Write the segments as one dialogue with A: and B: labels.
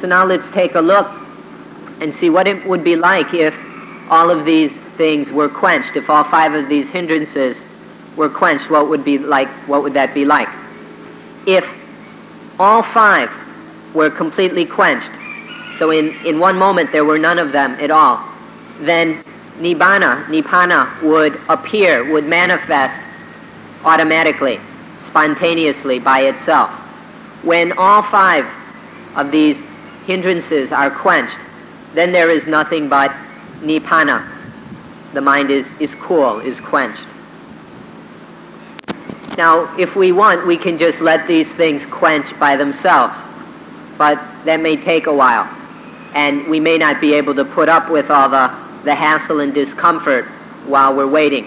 A: So now let's take a look and see what it would be like if all of these things were quenched. If all 5 of these hindrances were quenched, what would that be like? If all 5 were completely quenched, so in one moment there were none of them at all, then nibbana would appear, would manifest automatically, spontaneously by itself. When all 5 of these hindrances are quenched, then there is nothing but nibbana. The mind is cool, is quenched. Now, if we want, we can just let these things quench by themselves, but that may take a while, and we may not be able to put up with all the hassle and discomfort while we're waiting.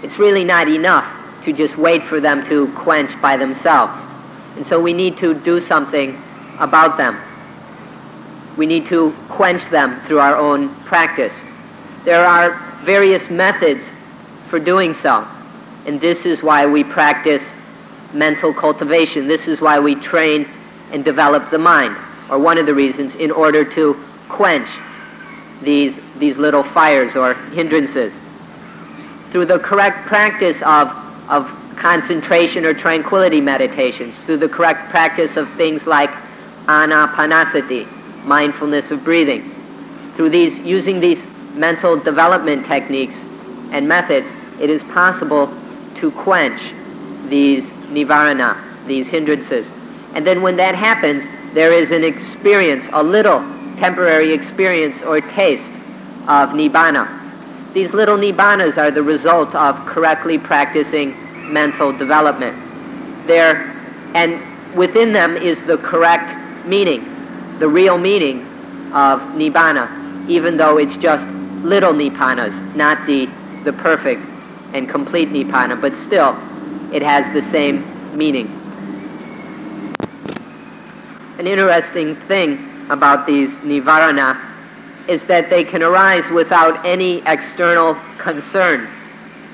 A: It's really not enough to just wait for them to quench by themselves. And so we need to do something about them. We need to quench them through our own practice. There are various methods for doing so, and this is why we practice mental cultivation. This is why we train and develop the mind, or one of the reasons, in order to quench these little fires or hindrances. Through the correct practice of concentration or tranquility meditations, through the correct practice of things like anapanasati, mindfulness of breathing, through using these mental development techniques and methods, it is possible to quench these nivarana, these hindrances. And then when that happens, there is an experience, a little temporary experience or taste of nibbana. These little nibbanas are the result of correctly practicing mental development. And within them is the correct meaning, the real meaning of nibbana, even though it's just little nibbanas, not the perfect and complete nibbana, but still it has the same meaning. An interesting thing about these nivarana is that they can arise without any external concern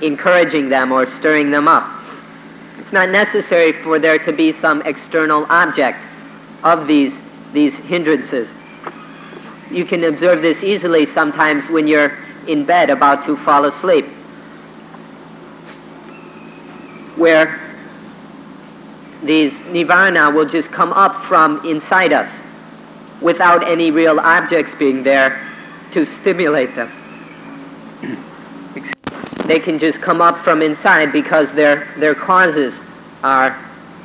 A: encouraging them or stirring them up. It's not necessary for there to be some external object of these hindrances. You can observe this easily sometimes when you're in bed about to fall asleep, where these nivarana will just come up from inside us without any real objects being there to stimulate them. They can just come up from inside because their causes are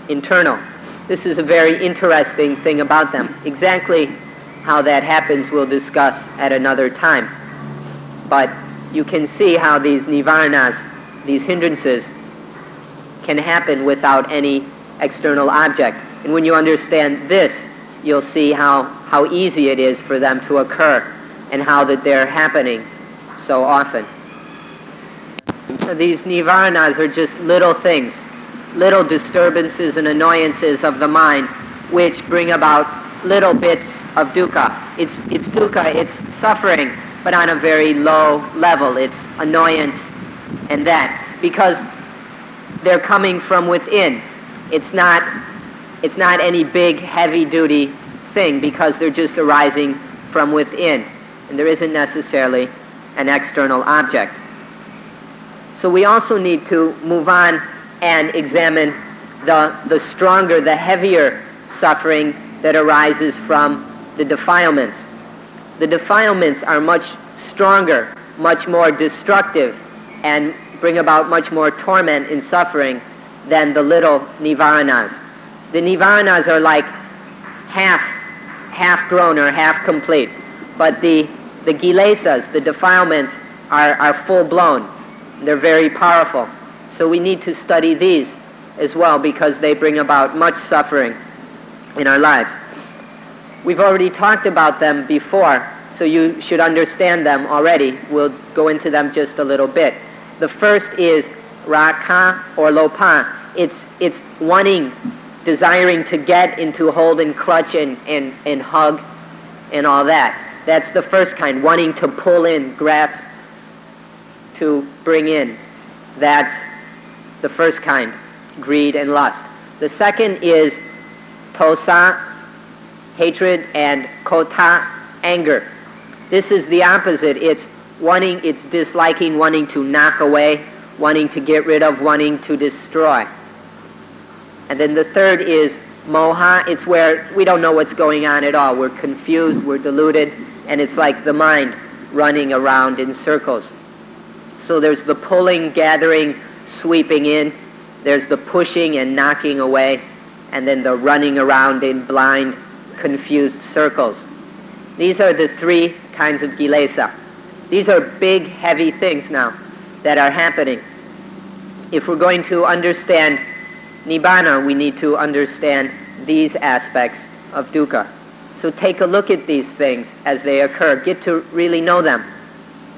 A: internal. This is a very interesting thing about them. Exactly how that happens we'll discuss at another time. But you can see how these nivaranas, these hindrances, can happen without any external object. And when you understand this, you'll see how easy it is for them to occur and how that they're happening so often. So these nivaranas are just little things, little disturbances and annoyances of the mind which bring about little bits of dukkha. It's dukkha, it's suffering, but on a very low level. It's annoyance and that, because they're coming from within. It's not any big heavy-duty thing, because they're just arising from within, and there isn't necessarily an external object. So we also need to move on and examine the stronger, the heavier suffering that arises from the defilements. The defilements are much stronger, much more destructive, and bring about much more torment and suffering than the little nivaranas. The nivaranas are like half grown or half complete, but the kilesas, the defilements, are full blown. They're very powerful. So we need to study these as well, because they bring about much suffering in our lives. We've already talked about them before, so you should understand them already. We'll go into them just a little bit. The first is rakha or lopa. It's wanting, desiring to get into, hold and clutch and hug and all that. That's the first kind, wanting to pull in, grasp, to bring in. That's the first kind, greed and lust. The second is tosa hatred, and kota, anger. This is the opposite. It's disliking, wanting to knock away, wanting to get rid of, wanting to destroy. And then the third is moha. It's where we don't know what's going on at all. We're confused, we're deluded, and it's like the mind running around in circles. So there's the pulling, gathering, sweeping in. There's the pushing and knocking away, and then the running around in blind, confused circles. These are the three kinds of kilesa. These are big, heavy things now that are happening. If we're going to understand Nibbana, we need to understand these aspects of dukkha. So take a look at these things as they occur. Get to really know them.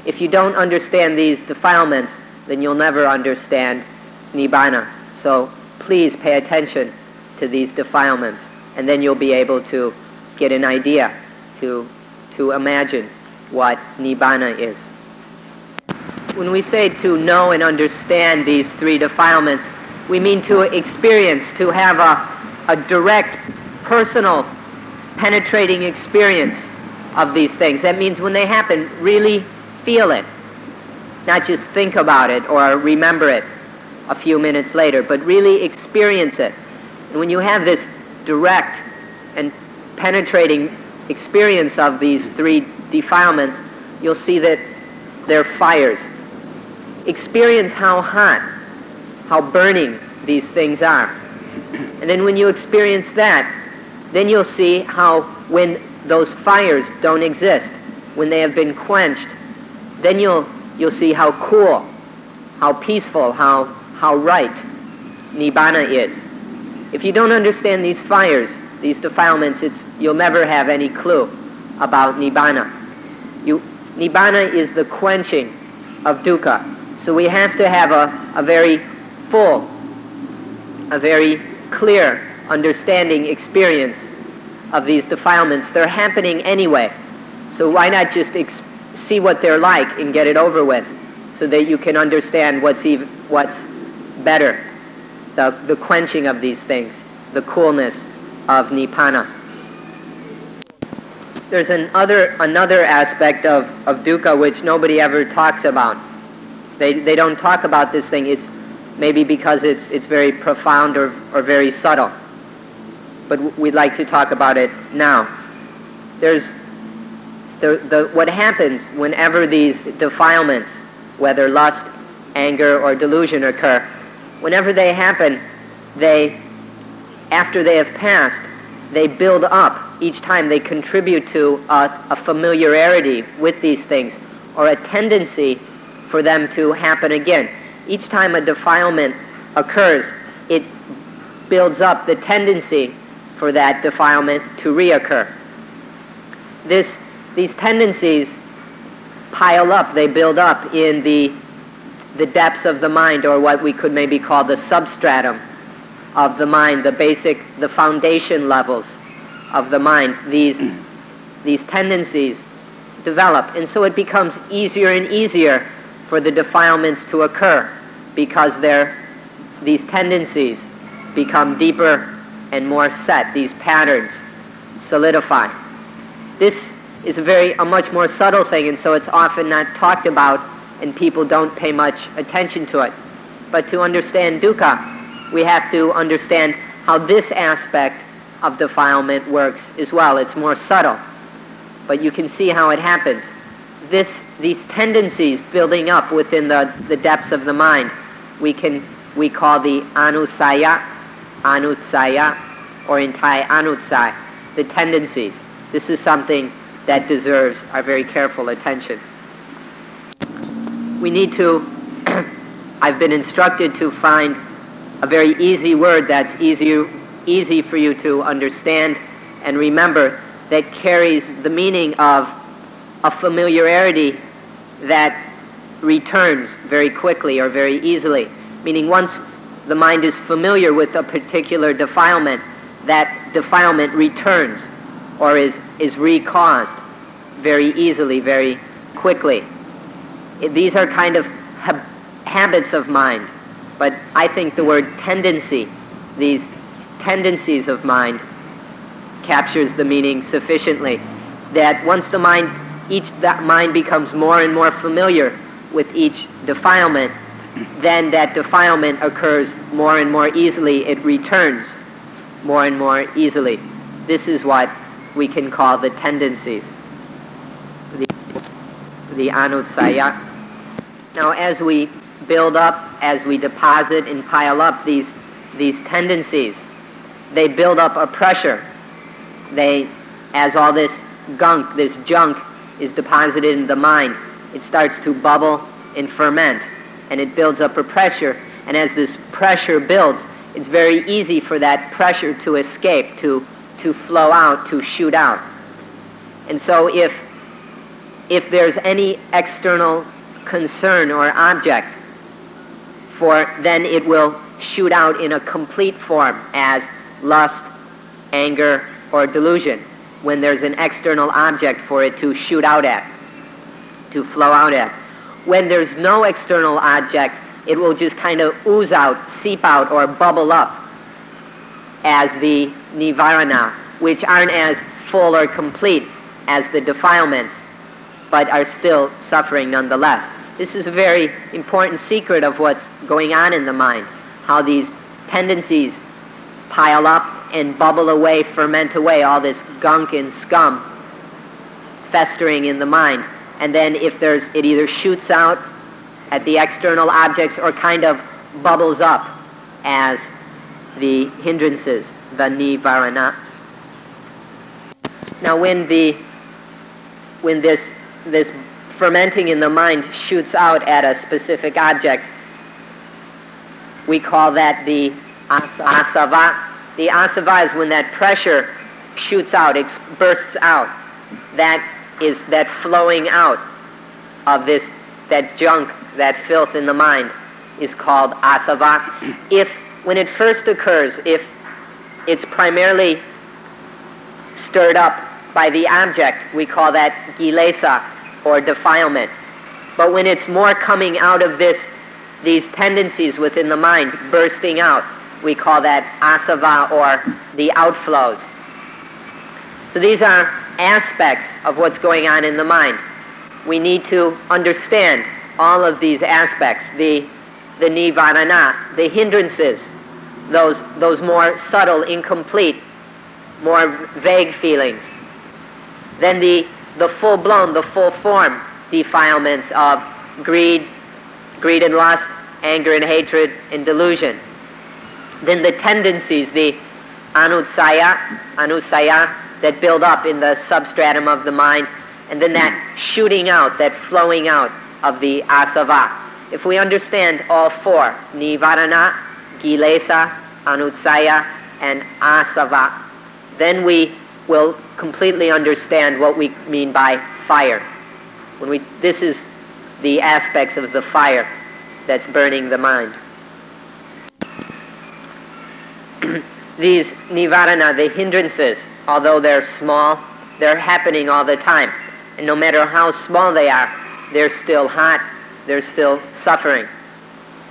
A: If you don't understand these defilements, then you'll never understand Nibbana. So please pay attention to these defilements, and then you'll be able to get an idea, to imagine what Nibbana is. When we say to know and understand these three defilements, we mean to experience, to have a direct, personal, penetrating experience of these things. That means when they happen, really feel it. Not just think about it or remember it a few minutes later, but really experience it. And when you have this direct and penetrating experience of these three defilements, you'll see that they're fires. Experience how hot, how burning these things are. And then when you experience that, then you'll see how when those fires don't exist, when they have been quenched, then you'll see how cool, how peaceful, how right Nibbana is. If you don't understand these fires, these defilements, you'll never have any clue about Nibbana. Nibbana is the quenching of dukkha. So we have to have a very full, a very clear understanding experience of these defilements. They're happening anyway. So why not just see what they're like and get it over with, so that you can understand what's better, the quenching of these things, the coolness of Nibbana. There's another aspect of dukkha which nobody ever talks about. They don't talk about this thing. It's maybe because it's very profound or very subtle. But we'd like to talk about it now. There's what happens whenever these defilements, whether lust, anger, or delusion occur, whenever they happen, after they have passed, they build up. Each time they contribute to a familiarity with these things, or a tendency for them to happen again. Each time a defilement occurs, it builds up the tendency for that defilement to reoccur. These tendencies pile up, they build up in the depths of the mind, or what we could maybe call the substratum of the mind, the foundation levels of the mind. These tendencies develop, and so it becomes easier and easier for the defilements to occur, because these tendencies become deeper and more set. These patterns solidify. This is a much more subtle thing, and so it's often not talked about, and people don't pay much attention to it. But to understand dukkha, we have to understand how this aspect of defilement works as well. It's more subtle, but you can see how it happens. These tendencies building up within the depths of the mind, we call the anussaya, or in Thai, anussai, the tendencies. This is something that deserves our very careful attention. We need to, I've been instructed to find a very easy word that's easy for you to understand and remember, that carries the meaning of a familiarity that returns very quickly or very easily. Meaning once the mind is familiar with a particular defilement, that defilement returns or is recaused very easily, very quickly. These are kind of habits of mind, but I think the word tendency, these tendencies of mind, captures the meaning sufficiently. That once the mind becomes more and more familiar with each defilement, then that defilement occurs more and more easily. It returns more and more easily. This is what we can call the tendencies, the anussaya. Now, as we build up, as we deposit and pile up these tendencies, they build up a pressure. As all this gunk, this junk is deposited in the mind, it starts to bubble and ferment, and it builds up a pressure. And as this pressure builds, it's very easy for that pressure to escape, to flow out, to shoot out. And so if there's any external concern or object, then it will shoot out in a complete form as lust, anger, or delusion, when there's an external object for it to shoot out at, to flow out at. When there's no external object, it will just kind of ooze out, seep out, or bubble up as the nivarana, which aren't as full or complete as the defilements, but are still suffering nonetheless. This is a very important secret of what's going on in the mind, how these tendencies pile up and bubble away, ferment away, all this gunk and scum festering in the mind. And then it either shoots out at the external objects or kind of bubbles up as the hindrances, the nivarana. Now when this fermenting in the mind shoots out at a specific object, we call that the asava. The asava is when that pressure shoots out, it bursts out. That is that flowing out of that junk, that filth in the mind is called asava. When it first occurs, if it's primarily stirred up by the object, we call that kilesa, or defilement. But when it's more coming out of these tendencies within the mind bursting out, we call that asava, or the outflows. So these are aspects of what's going on in the mind. We need to understand all of these aspects, the nivarana, the hindrances, those more subtle, incomplete, more vague feelings. Then the full-blown, the full-form defilements of greed and lust, anger and hatred and delusion. Then the tendencies, the anussaya, that build up in the substratum of the mind, and then that shooting out, that flowing out of the asava. If we understand all four, nivarana, kilesa, anussaya, and asava, then we will completely understand what we mean by fire. This is the aspects of the fire that's burning the mind. These nivarana, the hindrances, although they're small, they're happening all the time. And no matter how small they are, they're still hot, they're still suffering.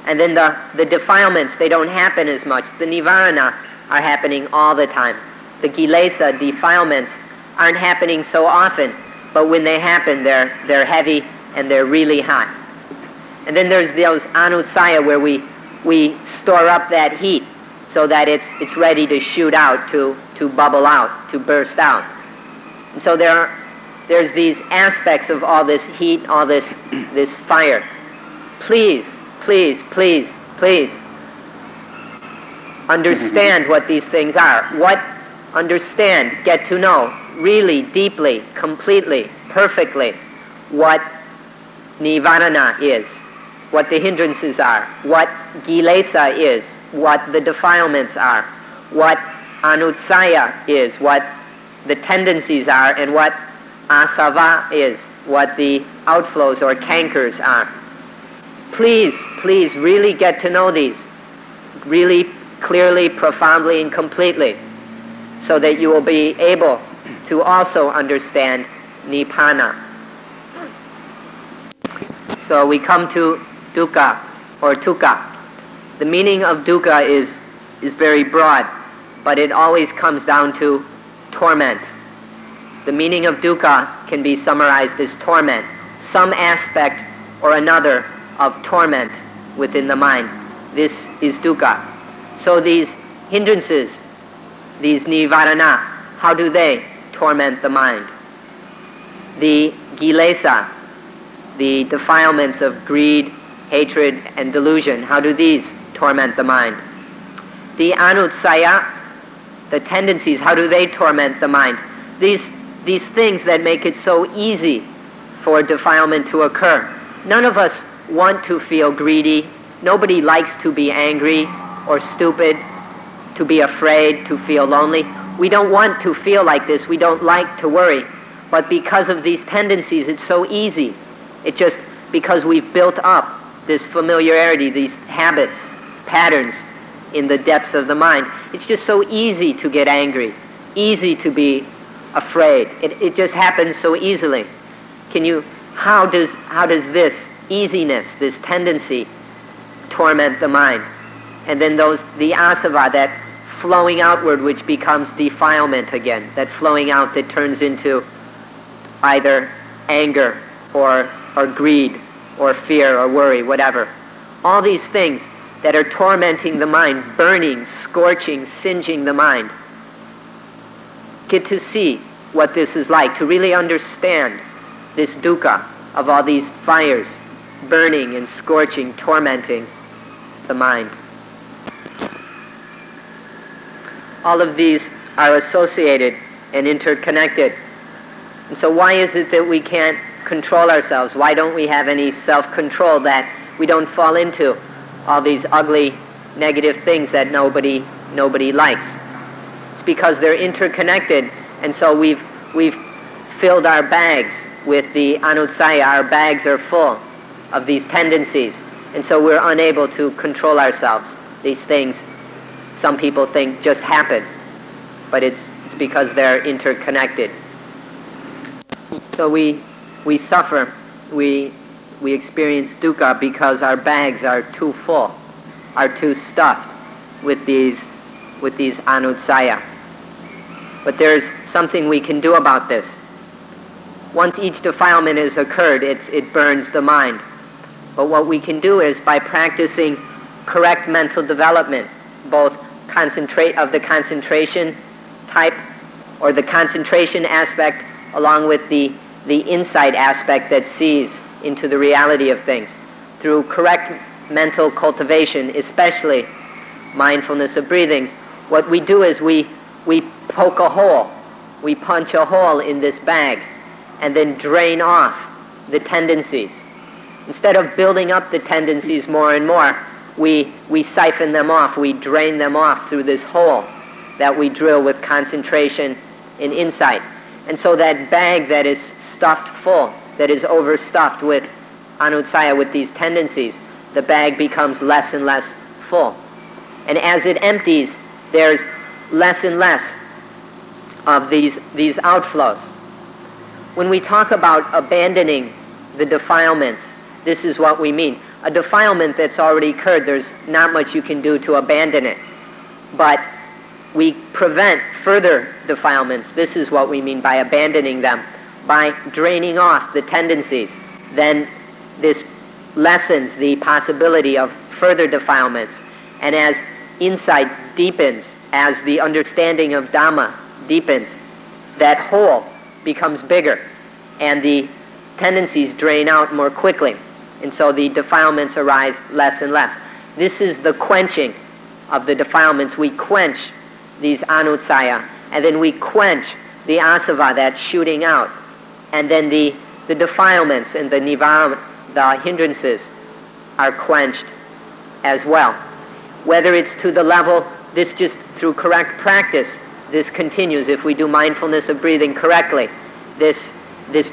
A: And then the defilements, they don't happen as much. The nivarana are happening all the time. The kilesa, defilements, aren't happening so often, but when they happen, they're heavy and they're really hot. And then there's those anussaya, where we store up that heat so that it's ready to shoot out, to bubble out, to burst out. And so there's these aspects of all this heat, all this fire. Please understand what these things are. Understand, get to know really deeply, completely, perfectly what nivarana is, what the hindrances are, what kilesa is, what the defilements are, what anussaya is, what the tendencies are, and what asava is, what the outflows or cankers are. Please really get to know these really clearly, profoundly, and completely, so that you will be able to also understand nibbana. So we come to dukkha, or tukka. The meaning of dukkha is very broad, but it always comes down to torment. The meaning of dukkha can be summarized as torment, some aspect or another of torment within the mind. This is dukkha. So these hindrances, these nivarana, how do they torment the mind? The kilesa, the defilements of greed, hatred, and delusion, how do these torment the mind? The anutsaya, the tendencies, how do they torment the mind? These things that make it so easy for defilement to occur. None of us want to feel greedy. Nobody likes to be angry or stupid, to be afraid, to feel lonely. We don't want to feel like this. We don't like to worry. But because of these tendencies, it's so easy. It's just because we've built up this familiarity, these habits, patterns in the depths of the mind. It's just so easy to get angry, easy to be afraid. It just happens so easily. How does this easiness, this tendency, torment the mind? And then the asava, that flowing outward, which becomes defilement again, that flowing out that turns into either anger or greed or fear or worry, whatever. All these things that are tormenting the mind, burning, scorching, singeing the mind. Get to see what this is like, to really understand this dukkha of all these fires burning and scorching, tormenting the mind. All of these are associated and interconnected. And so why is it that we can't control ourselves? Why don't we have any self-control, that we don't fall into all these ugly, negative things that nobody likes? It's because they're interconnected, and so we've filled our bags with the anutsaya. Our bags are full of these tendencies, and so we're unable to control ourselves. These things, some people think, just happen, but it's because they're interconnected. So we suffer, we experience dukkha because our bags are too full, are too stuffed with these anutsaya. But there's something we can do about this. Once each defilement has occurred, it burns the mind. But what we can do is, by practicing correct mental development, both of the concentration type, or the concentration aspect, along with the insight aspect that sees into the reality of things. Through correct mental cultivation, especially mindfulness of breathing, what we do is we poke a hole, we punch a hole in this bag, and then drain off the tendencies. Instead of building up the tendencies more and more, we siphon them off, we drain them off through this hole that we drill with concentration and insight. And so that bag that is stuffed full, that is overstuffed with anutsaya, with these tendencies, the bag becomes less and less full. And as it empties, there's less and less of these outflows. When we talk about abandoning the defilements, this is what we mean. A defilement that's already occurred, there's not much you can do to abandon it. But we prevent further defilements. This is what we mean by abandoning them. By draining off the tendencies, then this lessens the possibility of further defilements. And as insight deepens, as the understanding of Dhamma deepens, that hole becomes bigger, and the tendencies drain out more quickly. And so the defilements arise less and less. This is the quenching of the defilements. We quench these anutsaya, and then we quench the asava that's shooting out. And then the defilements and the nivarana, the hindrances, are quenched as well. Whether it's to the level, this just through correct practice, this continues. If we do mindfulness of breathing correctly, this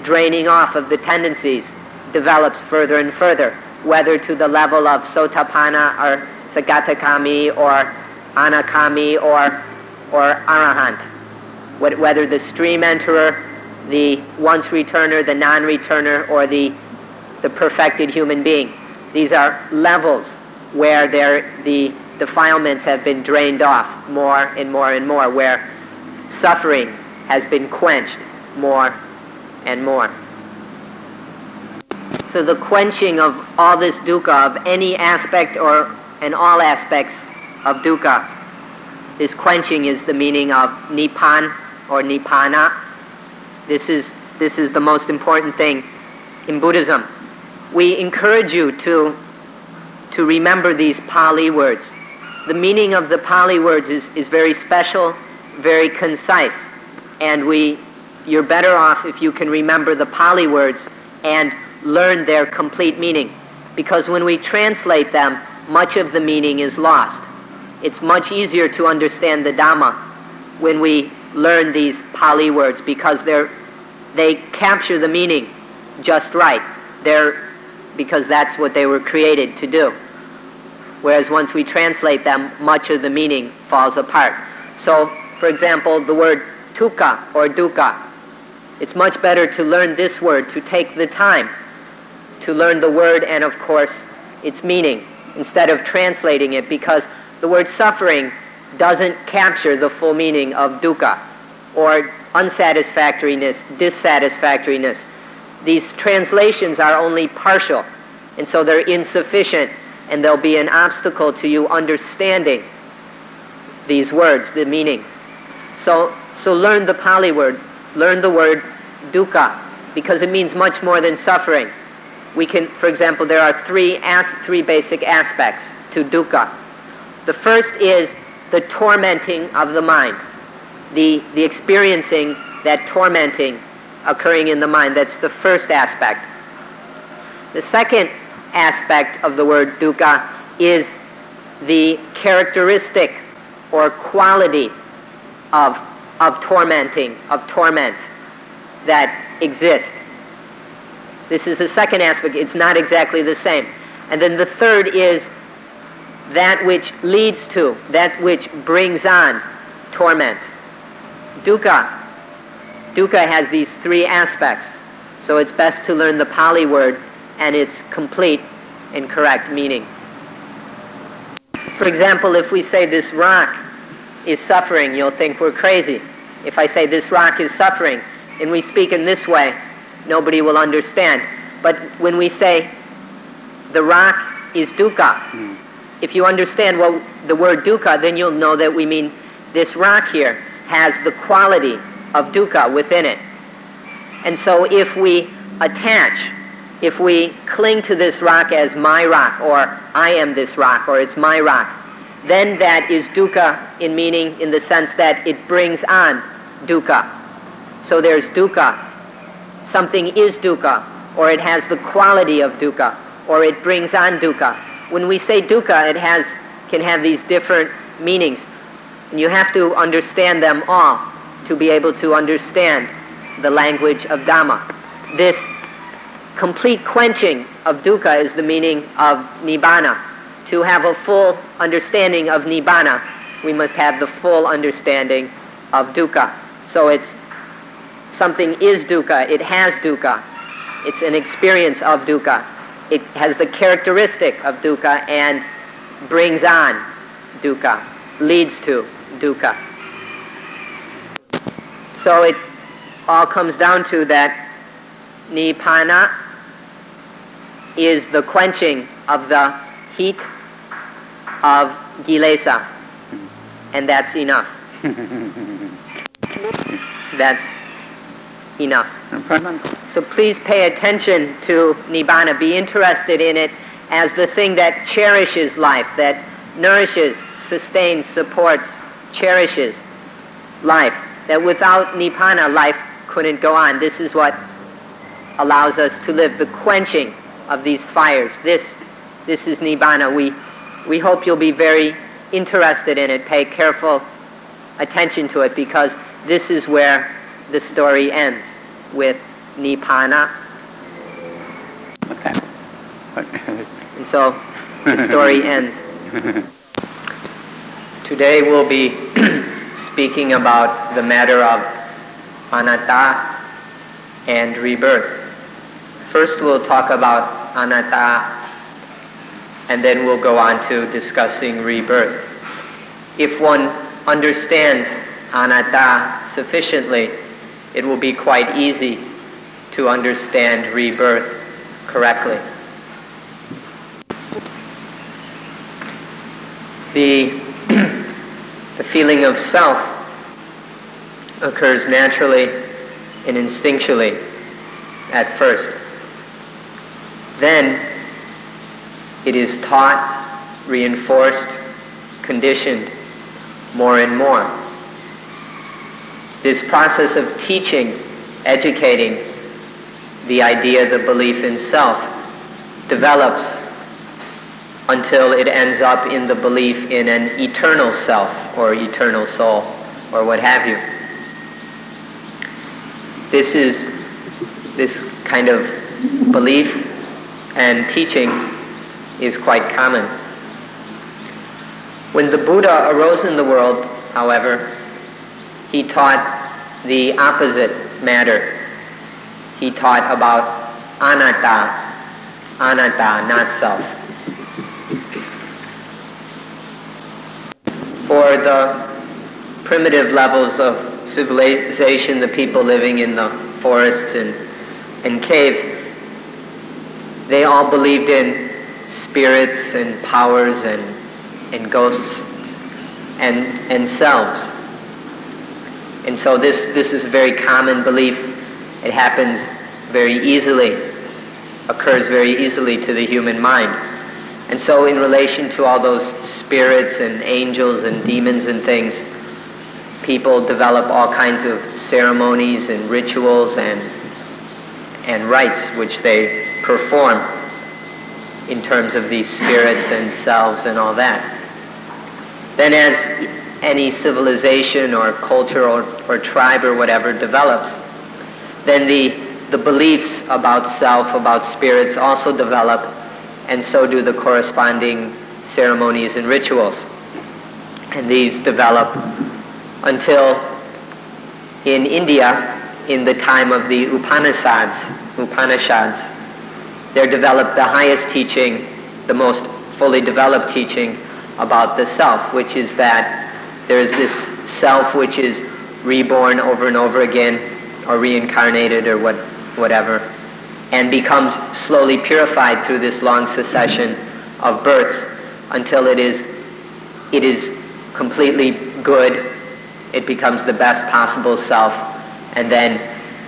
A: draining off of the tendencies develops further and further, whether to the level of sotapanna or sagatakami or anakami or arahant, whether the stream enterer, the once returner, the non-returner, or the perfected human being. These are levels where the defilements have been drained off more and more and more, where suffering has been quenched more and more. So the quenching of all this dukkha, of any aspect and all aspects of dukkha, this quenching is the meaning of Nibbana or Nibbana. This is the most important thing in Buddhism. We encourage you to remember these Pali words. The meaning of the Pali words is very special, very concise, and you're better off if you can remember the Pali words and learn their complete meaning, because when we translate them, much of the meaning is lost. It's much easier to understand the Dhamma when we learn these Pali words, because they capture the meaning just right. Because that's what they were created to do. Whereas once we translate them, much of the meaning falls apart. So, for example, the word tukka or dukkha, it's much better to learn this word, to take the time to learn the word and, of course, its meaning, instead of translating it, because the word suffering doesn't capture the full meaning of dukkha, or unsatisfactoriness, dissatisfactoriness. These translations are only partial, and so they're insufficient, and they'll be an obstacle to you understanding these words, the meaning. So learn the Pali word, learn the word dukkha, because it means much more than suffering. We can, for example, there are three basic aspects to dukkha. The first is the tormenting of the mind, the experiencing that tormenting occurring in the mind. That's the first aspect. The second aspect of the word dukkha is the characteristic or quality of torment that exists. This is the second aspect. It's not exactly the same. And then the third is that which leads to, that which brings on torment. Dukkha has these three aspects. So it's best to learn the Pali word and its complete and correct meaning. For example, if we say this rock is suffering, you'll think we're crazy. If I say this rock is suffering and we speak in this way, nobody will understand. But when we say the rock is dukkha, if you understand the word dukkha, then you'll know that we mean this rock here has the quality of dukkha within it. And so if we cling to this rock as my rock, or I am this rock, or it's my rock, then that is dukkha in meaning, in the sense that it brings on dukkha. So there's dukkha. Something is dukkha, or it has the quality of dukkha, or it brings on dukkha. When we say dukkha, it can have these different meanings, and you have to understand them all to be able to understand the language of Dhamma. This complete quenching of dukkha is the meaning of Nibbana. To have a full understanding of Nibbana, we must have the full understanding of dukkha. So it's something is dukkha, it has dukkha, it's an experience of dukkha, it has the characteristic of dukkha and brings on dukkha, leads to dukkha. So it all comes down to that Nibbana is the quenching of the heat of kilesa, and that's enough. That's enough. So please pay attention to Nibbana. Be interested in it as the thing that cherishes life, that nourishes, sustains, supports, cherishes life. That without Nibbana, life couldn't go on. This is what allows us to live, the quenching of these fires. This is Nibbana. We hope you'll be very interested in it. Pay careful attention to it, because this is where the story ends, with Nibbana.
B: Okay.
A: And so the story ends. Today we'll be speaking about the matter of anatta and rebirth. First we'll talk about anatta, and then we'll go on to discussing rebirth. If one understands anatta sufficiently, it will be quite easy to understand rebirth correctly. The feeling of self occurs naturally and instinctually at first. Then it is taught, reinforced, conditioned more and more. This process of teaching, educating the idea, the belief in self, develops until it ends up in the belief in an eternal self or eternal soul or what have you. This kind of belief and teaching is quite common. When the Buddha arose in the world, however, he taught the opposite matter. He taught about anatta, not self. For the primitive levels of civilization, the people living in the forests and caves, they all believed in spirits and powers and ghosts and selves. And so this is a very common belief. It happens very easily, occurs very easily to the human mind. And so in relation to all those spirits and angels and demons and things, people develop all kinds of ceremonies and rituals and rites which they perform in terms of these spirits and selves and all that. Then as any civilization or culture or tribe or whatever develops, then the beliefs about self, about spirits also develop, and so do the corresponding ceremonies and rituals. And these develop until in India, in the time of the Upanishads, there developed the highest teaching, the most fully developed teaching about the self, which is that there is this self which is reborn over and over again, or reincarnated or whatever, and becomes slowly purified through this long succession of births until it is completely good. It becomes the best possible self and then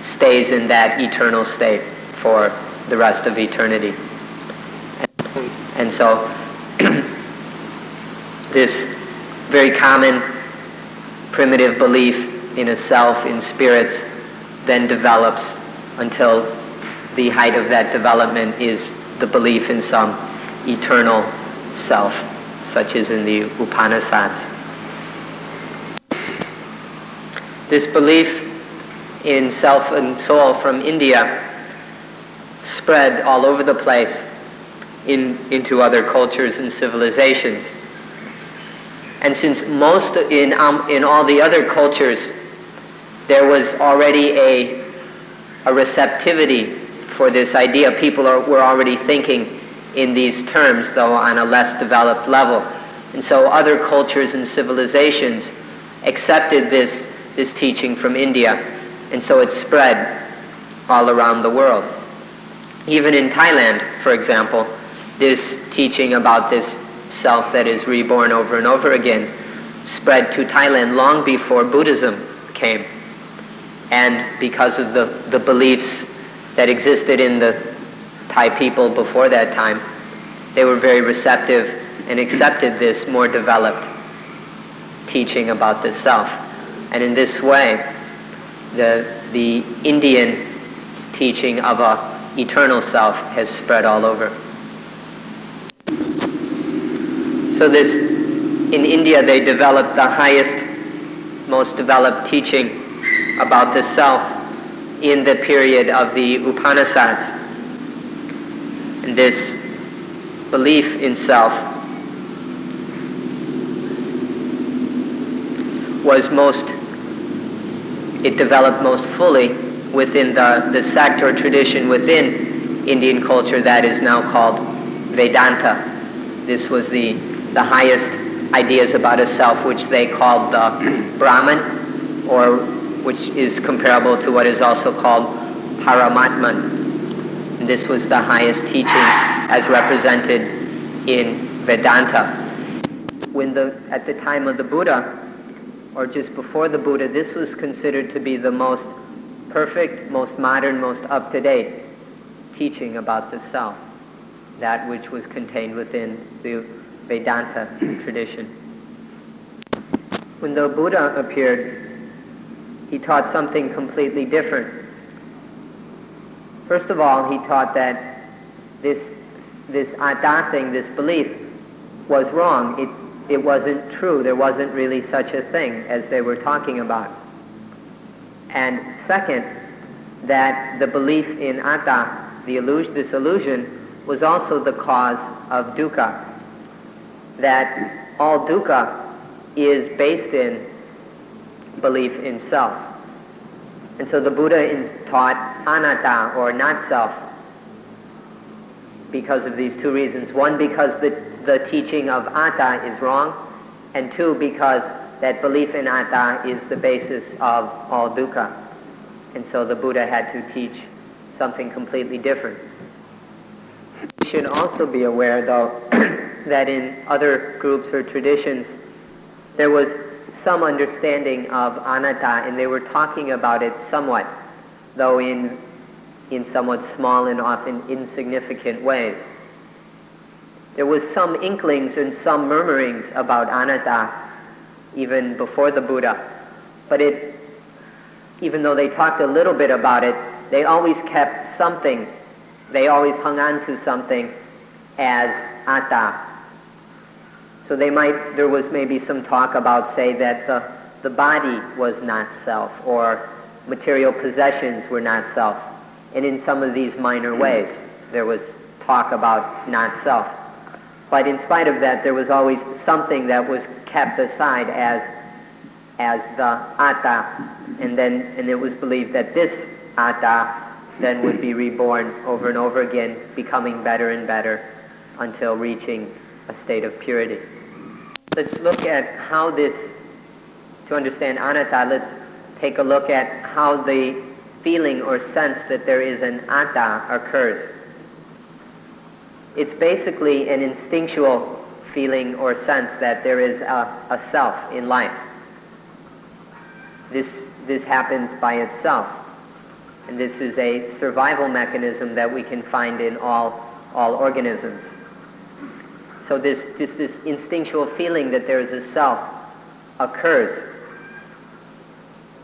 A: stays in that eternal state for the rest of eternity. And so this very common primitive belief in a self, in spirits, then develops until the height of that development is the belief in some eternal self, such as in the Upanishads. This belief in self and soul from India spread all over the place into other cultures and civilizations. And since most in all the other cultures there was already a receptivity for this idea, people were already thinking in these terms, though on a less developed level. And so other cultures and civilizations accepted this teaching from India, and so it spread all around the world. Even in Thailand, for example, this teaching about this self that is reborn over and over again spread to Thailand long before Buddhism came. And because of the beliefs that existed in the Thai people before that time, they were very receptive and accepted this more developed teaching about the self. And in this way, the Indian teaching of an eternal self has spread all over. So in India they developed the highest, most developed teaching about the self in the period of the Upanishads. And this belief in self it developed most fully within the sect or tradition within Indian culture that is now called Vedanta. This was the highest ideas about a self, which they called the Brahman, or which is comparable to what is also called Paramatman. And this was the highest teaching as represented in Vedanta. At the time of the Buddha, or just before the Buddha, this was considered to be the most perfect, most modern, most up-to-date teaching about the self, that which was contained within the Vedanta tradition. When the Buddha appeared, he taught something completely different. First of all, he taught that this atta thing, this belief, was wrong. It wasn't true. There wasn't really such a thing as they were talking about. And second, that the belief in atta, this illusion, was also the cause of dukkha. That all dukkha is based in belief in self. And so the Buddha taught anatta, or not self, because of these two reasons. One, because the teaching of atta is wrong, and two, because that belief in atta is the basis of all dukkha. And so the Buddha had to teach something completely different. We should also be aware, though, that in other groups or traditions, there was some understanding of anatta, and they were talking about it somewhat, though in somewhat small and often insignificant ways. There was some inklings and some murmurings about anatta even before the Buddha, but even though they talked a little bit about it, they always kept something. They always hung on to something as atta. So there was maybe some talk about, say, that the body was not self, or material possessions were not self. And in some of these minor ways, there was talk about not self. But in spite of that, there was always something that was kept aside as the atta, and it was believed that this atta then would be reborn over and over again, becoming better and better until reaching a state of purity. Let's look at how to understand anatta, let's take a look at how the feeling or sense that there is an atta occurs. It's basically an instinctual feeling or sense that there is a self in life. This happens by itself. And this is a survival mechanism that we can find in all organisms. So this instinctual feeling that there is a self occurs.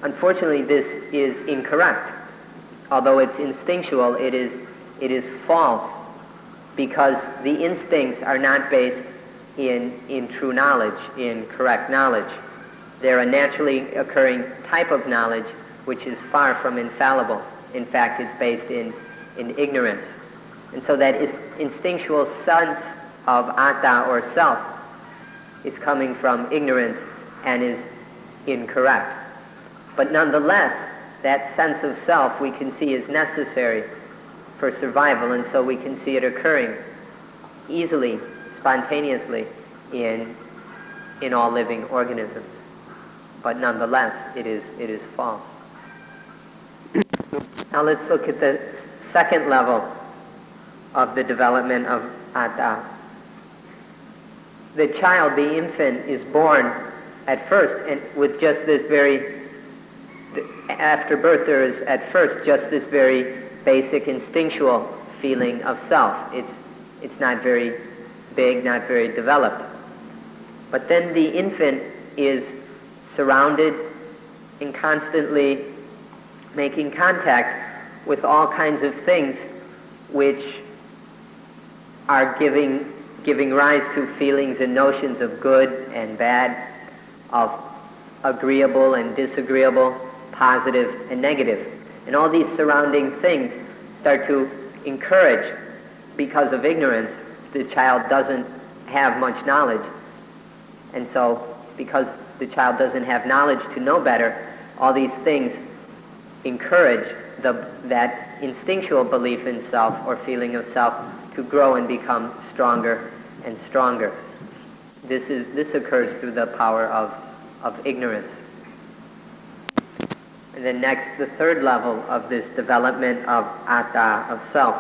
A: Unfortunately, this is incorrect. Although it's instinctual, it is false, because the instincts are not based in true knowledge, in correct knowledge. They're a naturally occurring type of knowledge which is far from infallible. In fact, it's based in ignorance. And so that instinctual sense of atta or self is coming from ignorance and is incorrect. But nonetheless, that sense of self we can see is necessary for survival, and so we can see it occurring easily, spontaneously in all living organisms. But nonetheless, it is false. Now let's look at the second level of the development of atta. The child, the infant, is born at first, and with just this after birth there is at first just this very basic instinctual feeling of self. It's not very big, not very developed. But then the infant is surrounded and constantly making contact with all kinds of things which are giving rise to feelings and notions of good and bad, of agreeable and disagreeable, positive and negative. And all these surrounding things start to encourage, because of ignorance, the child doesn't have much knowledge. And so, because the child doesn't have knowledge to know better, all these things encourage that instinctual belief in self or feeling of self to grow and become stronger and stronger. This occurs through the power of ignorance. And then next, the third level of this development of atta, of self.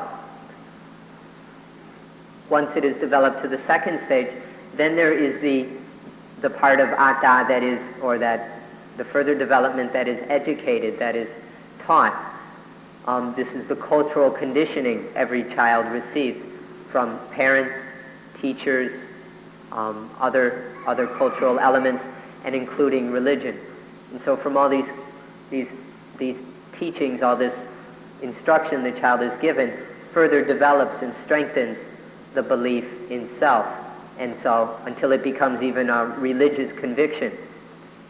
A: Once it is developed to the second stage, then there is the part of atta that is, or that the further development that is educated, that is taught. This is the cultural conditioning every child receives from parents, teachers, other cultural elements, and including religion. And so from all these teachings, all this instruction the child is given, further develops and strengthens the belief in self. And so until it becomes even a religious conviction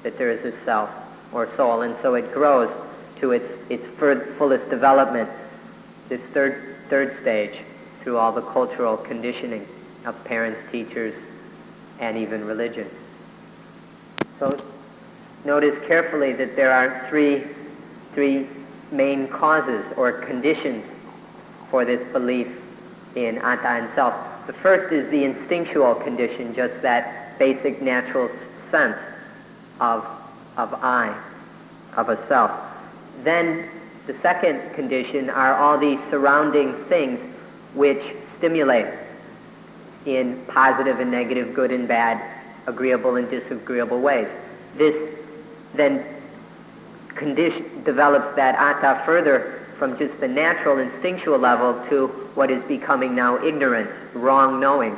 A: that there is a self or soul. And so it grows to its fullest development, this third stage, through all the cultural conditioning of parents, teachers, and even religion. So notice carefully that there are three main causes or conditions for this belief in atta and self. The first is the instinctual condition, just that basic natural sense of I, of a self. Then the second condition are all these surrounding things which stimulate in positive and negative, good and bad, agreeable and disagreeable ways. This then develops that atta further from just the natural instinctual level to what is becoming now ignorance, wrong knowing.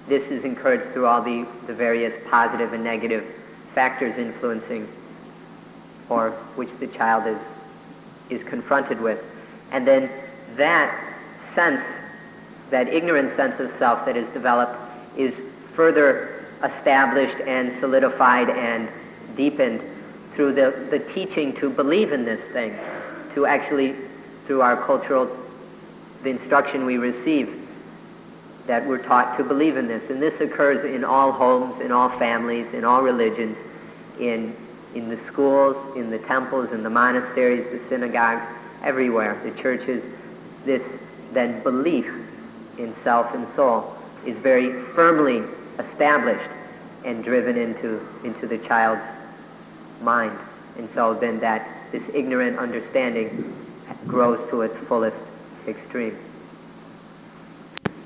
A: This is encouraged through all the various positive and negative factors influencing or which the child is confronted with. And then that sense, that ignorant sense of self that is developed, is further established and solidified and deepened through the teaching to believe in this thing, to actually, through our cultural, the instruction we receive, that we're taught to believe in this. And this occurs in all homes, in all families, in all religions, in the schools, in the temples, in the monasteries, the synagogues, everywhere, the churches. This then belief in self and soul is very firmly established and driven into the child's mind. And so then this ignorant understanding grows to its fullest extreme.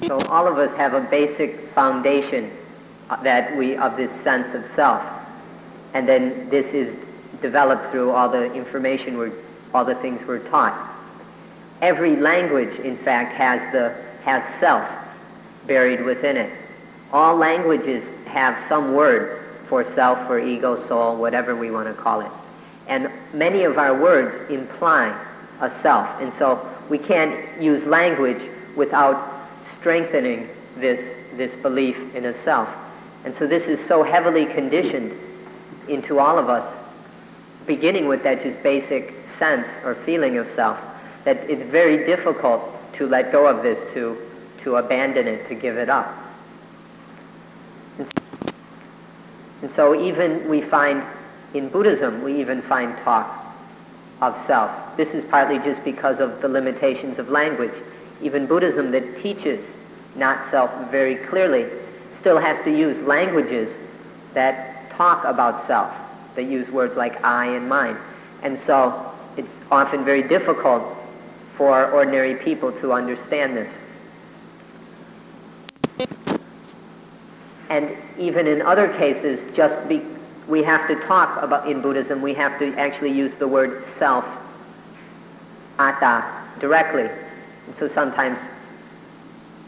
A: So all of us have a basic foundation of this sense of self. And then this is developed through all the information, all the things we're taught. Every language, in fact, has self buried within it. All languages have some word for self, or ego, soul, whatever we want to call it. And many of our words imply a self. And so we can't use language without strengthening this belief in a self. And so this is so heavily conditioned into all of us, beginning with that just basic sense or feeling of self, that it's very difficult to let go of this, to abandon it, to give it up. And so even we find in Buddhism, we even find talk of self. This is partly just because of the limitations of language. Even Buddhism that teaches not self very clearly still has to use languages that talk about self. They use words like I and mine. And so it's often very difficult for ordinary people to understand this. And even in other cases, we have to talk about, in Buddhism, we have to actually use the word self, atta, directly. And so sometimes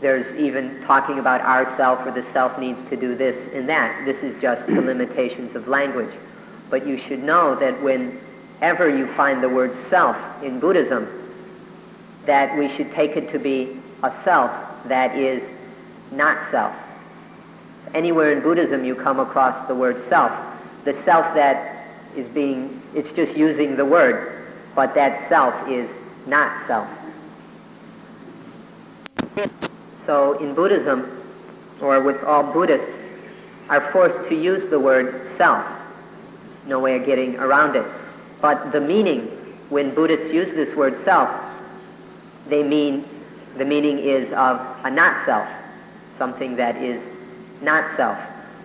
A: there's even talking about ourself, or the self needs to do this and that. This is just the limitations of language. But you should know that whenever you find the word self in Buddhism, that we should take it to be a self that is not self. Anywhere in Buddhism you come across the word self, the self that is it's just using the word, but that self is not self. So in Buddhism, or with all Buddhists, are forced to use the word self. There's no way of getting around it. But the meaning, when Buddhists use this word self, the meaning is of a not self, something that is not self.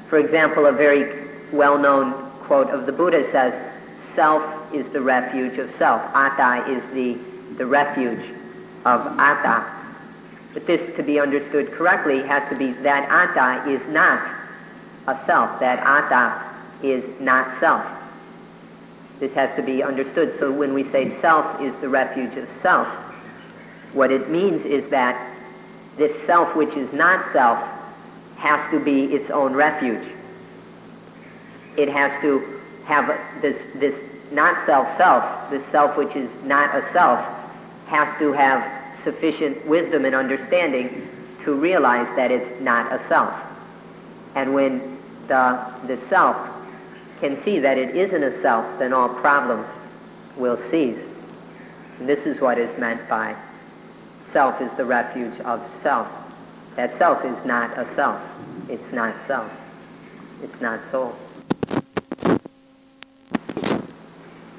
A: For example, a very well-known quote of the Buddha says, self is the refuge of self. Atta is the refuge of atta. But this, to be understood correctly, has to be that atta is not a self. That atta is not self. This has to be understood. So when we say self is the refuge of self, what it means is that this self which is not self has to be its own refuge. It has to have this not self, this self which is not a self, has to have sufficient wisdom and understanding to realize that it's not a self. And when the self can see that it isn't a self, then all problems will cease. And this is what is meant by self is the refuge of self. That self is not a self. It's not self. It's not soul.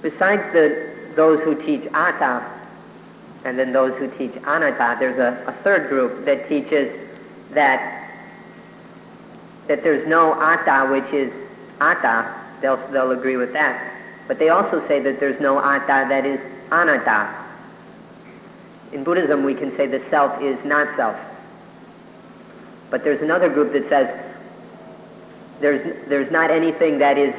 A: Besides those who teach atta, and then those who teach anatta, there's a third group that teaches that there's no atta which is atta. They'll agree with that. But they also say that there's no atta that is anatta. In Buddhism, we can say the self is not self. But there's another group that says there's not anything that is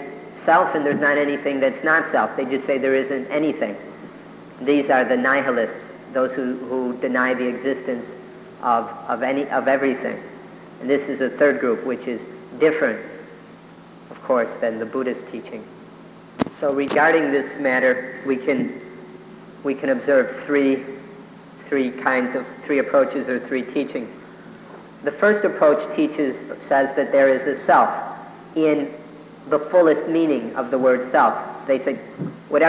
A: self and there's not anything that's not self. They just say there isn't anything. These are the nihilists, those who deny the existence of everything. And this is a third group which is different, of course, than the Buddhist teaching. So regarding this matter, we can observe three approaches or three teachings. The first approach says that there is a self in the fullest meaning of the word self. They say what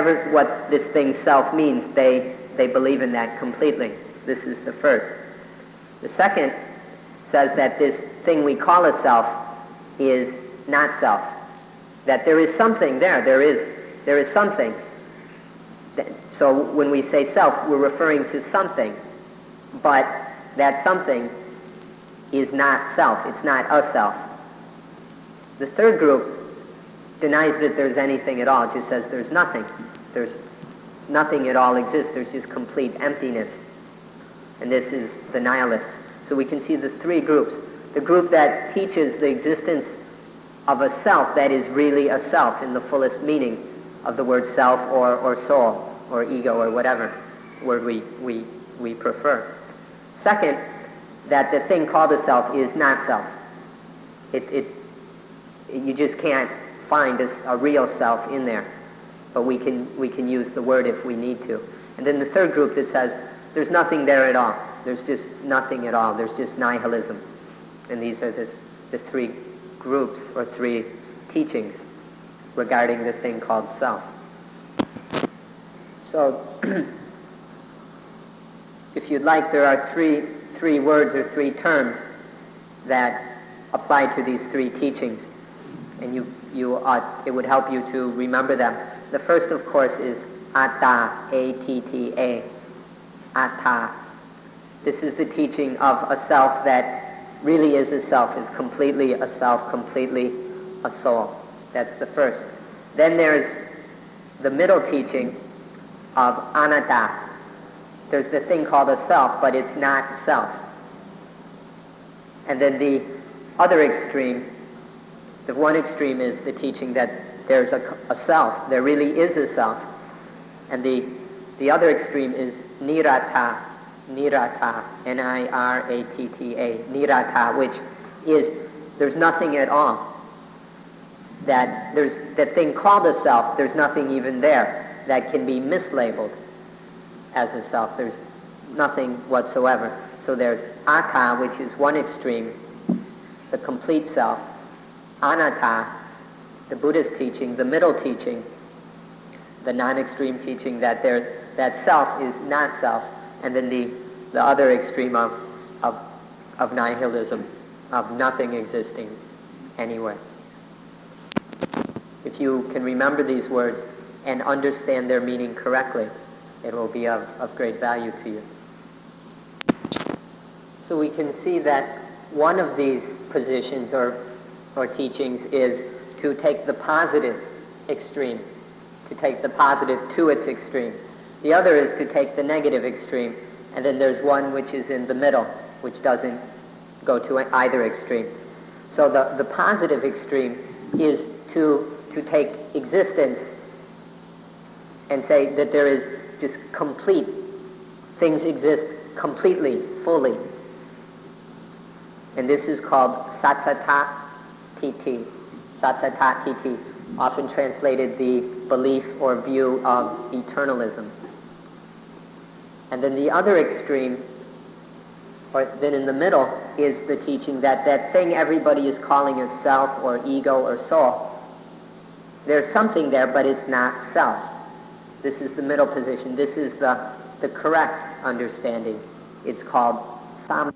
A: this thing self means, they believe in that completely. This is the first. The second says that this thing we call a self is not self. That there is something there. There is something. So when we say self, we're referring to something. But that something is not self. It's not a self. The third group denies that there's anything at all. It just says there's nothing. There's nothing at all exists. There's just complete emptiness. And this is the nihilists. So we can see the three groups. The group that teaches the existence of a self that is really a self in the fullest meaning of the word self or soul or ego or whatever word we prefer. Second, that the thing called a self is not self. You just can't find a real self in there, but we can use the word if we need to. And then the third group that says there's nothing there at all. There's just nothing at all. There's just nihilism. And these are the three groups or three teachings regarding the thing called self. So if you'd like, there are three words or three terms that apply to these three teachings, and it would help you to remember them. The first, of course, is atta, A-T-T-A, atta. This is the teaching of a self that really is a self, is completely a self, completely a soul. That's the first. Then there's the middle teaching of anatta. There's the thing called a self, but it's not self. And then the other extreme, the one extreme is the teaching that there's a self, there really is a self. And the other extreme is niratta, N-I-R-A-T-T-A, niratta, which is there's nothing at all. That there's that thing called a self, there's nothing even there that can be mislabeled as a self. There's nothing whatsoever. So there's atta, which is one extreme, the complete self, anatta, the Buddhist teaching, the middle teaching, the non-extreme teaching that self is not self, and then the other extreme of nihilism, of nothing existing anywhere. If you can remember these words and understand their meaning correctly, it will be of great value to you. So we can see that one of these positions or teachings is to take the positive extreme to take the positive to its extreme. The other is to take the negative extreme, and then there's one which is in the middle, which doesn't go to either extreme. So the positive extreme is to take existence and say that there is just complete, things exist completely, fully. And this is called satsata titi. Satsata titi, often translated the belief or view of eternalism. And then the other extreme, or then in the middle, is the teaching that that thing everybody is calling as self or ego or soul, there's something there, but it's not self. This is the middle position. This is the correct understanding. It's called sama.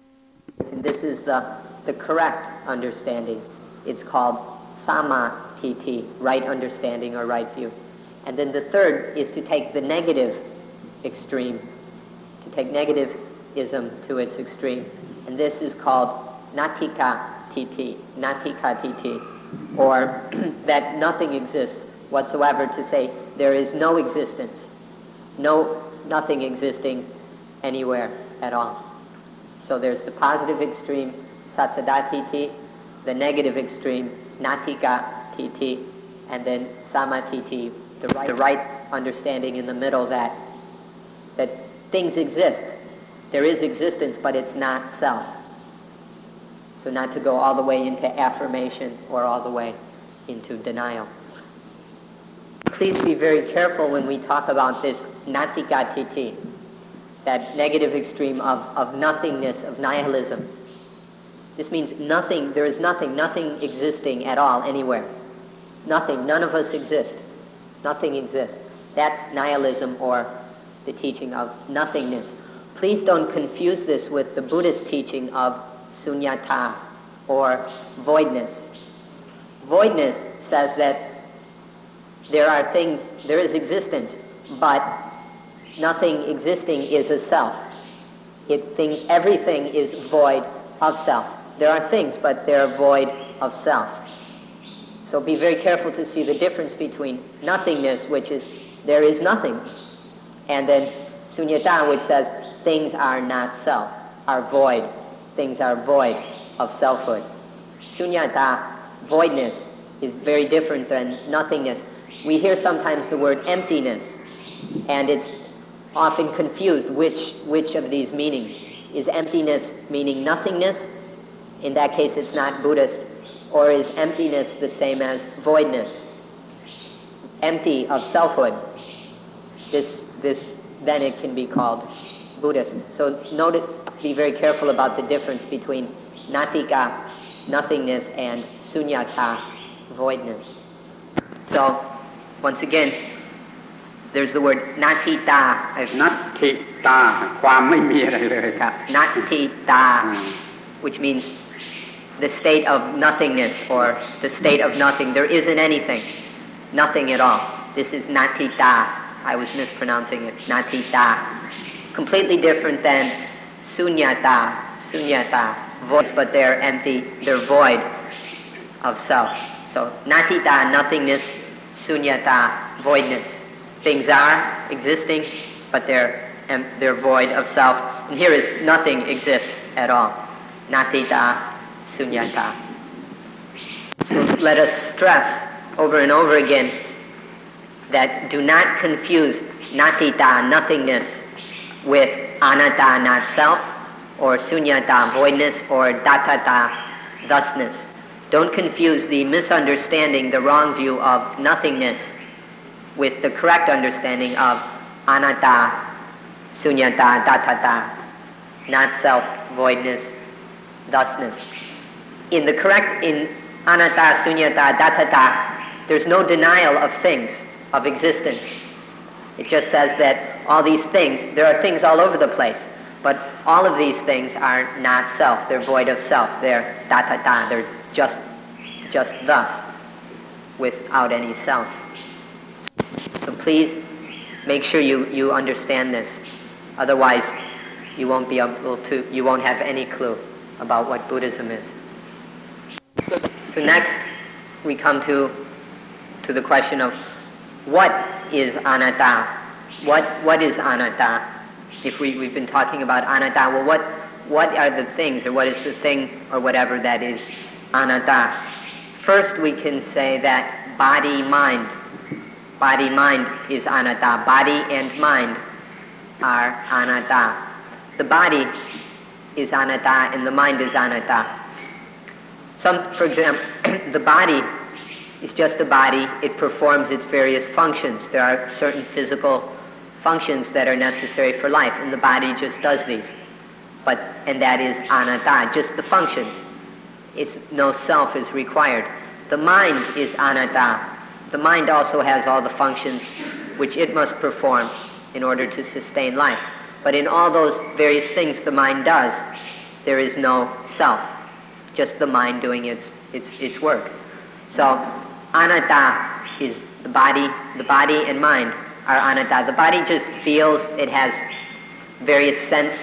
A: And this is the correct understanding. It's called sama titi, right understanding or right view. And then the third is to take the negative extreme, to take negativism to its extreme. And this is called natika titi, or that nothing exists whatsoever, to say there is no existence, nothing existing anywhere at all. So there's the positive extreme, satsadatiti, the negative extreme, natika titi, and then samatiti, the right understanding in the middle that things exist. There is existence, but it's not self. So not to go all the way into affirmation or all the way into denial. Please be very careful when we talk about this natika titi, that negative extreme of nothingness, of nihilism. This means nothing, there is nothing existing at all anywhere. Nothing, none of us exist. Nothing exists. That's nihilism, or the teaching of nothingness. Please don't confuse this with the Buddhist teaching of sunyata, or voidness. Voidness says that there are things, there is existence, but nothing existing is a self. Everything is void of self. There are things, but they're void of self. So be very careful to see the difference between nothingness, which is there is nothing, and then sunyata, which says things are not self, are void. Things are void of selfhood. Sunyata, voidness, is very different than nothingness. We hear sometimes the word emptiness, and it's often confused which of these meanings. Is emptiness meaning nothingness? In that case, it's not Buddhist. Or is emptiness the same as voidness? Empty of selfhood. Then it can be called Buddhist. So be very careful about the difference between natika, nothingness, and sunyata, voidness. So, once again, there's the word natita.
B: นัตถิตาความไม่มีอะไรเลย
A: Natita, which means the state of nothingness, or the state of nothing. There isn't anything. Nothing at all. This is natita. I was mispronouncing it. Natita. Completely different than sunyata. Sunyata. Voids, but they're empty. They're void of self. So natita, nothingness. Sunyata, voidness. Things are existing, but they're void of self. And here is nothing exists at all. Natita, sunyata. So let us stress over and over again that do not confuse natita, nothingness, with anatta, not self, or sunyata, voidness, or datata, thusness. Don't confuse the misunderstanding, the wrong view of nothingness, with the correct understanding of anatta, sunyata, datata, not self, voidness, thusness. In anatta, sunyata, datata, there's no denial of things, of existence. It just says that all these things, there are things all over the place, but all of these things are not self. They're void of self. They're datata. They're just thus, without any self. So please make sure you understand this. Otherwise, you won't have any clue about what Buddhism is. So next, we come to the question of what is anatta? What is anatta? If we've been talking about anatta, well, what are the things, or what is the thing, or whatever that is anatta? First, we can say that body-mind is anatta. Body and mind are anatta. The body is anatta and the mind is anatta. For example, the body is just a body. It performs its various functions. There are certain physical functions that are necessary for life, and the body just does these. And that is anatta, just the functions. No self is required. The mind is anatta. The mind also has all the functions which it must perform in order to sustain life. But in all those various things the mind does, there is no self, just the mind doing its work. So anatta is the body and mind are anatta. The body just feels, it has various sense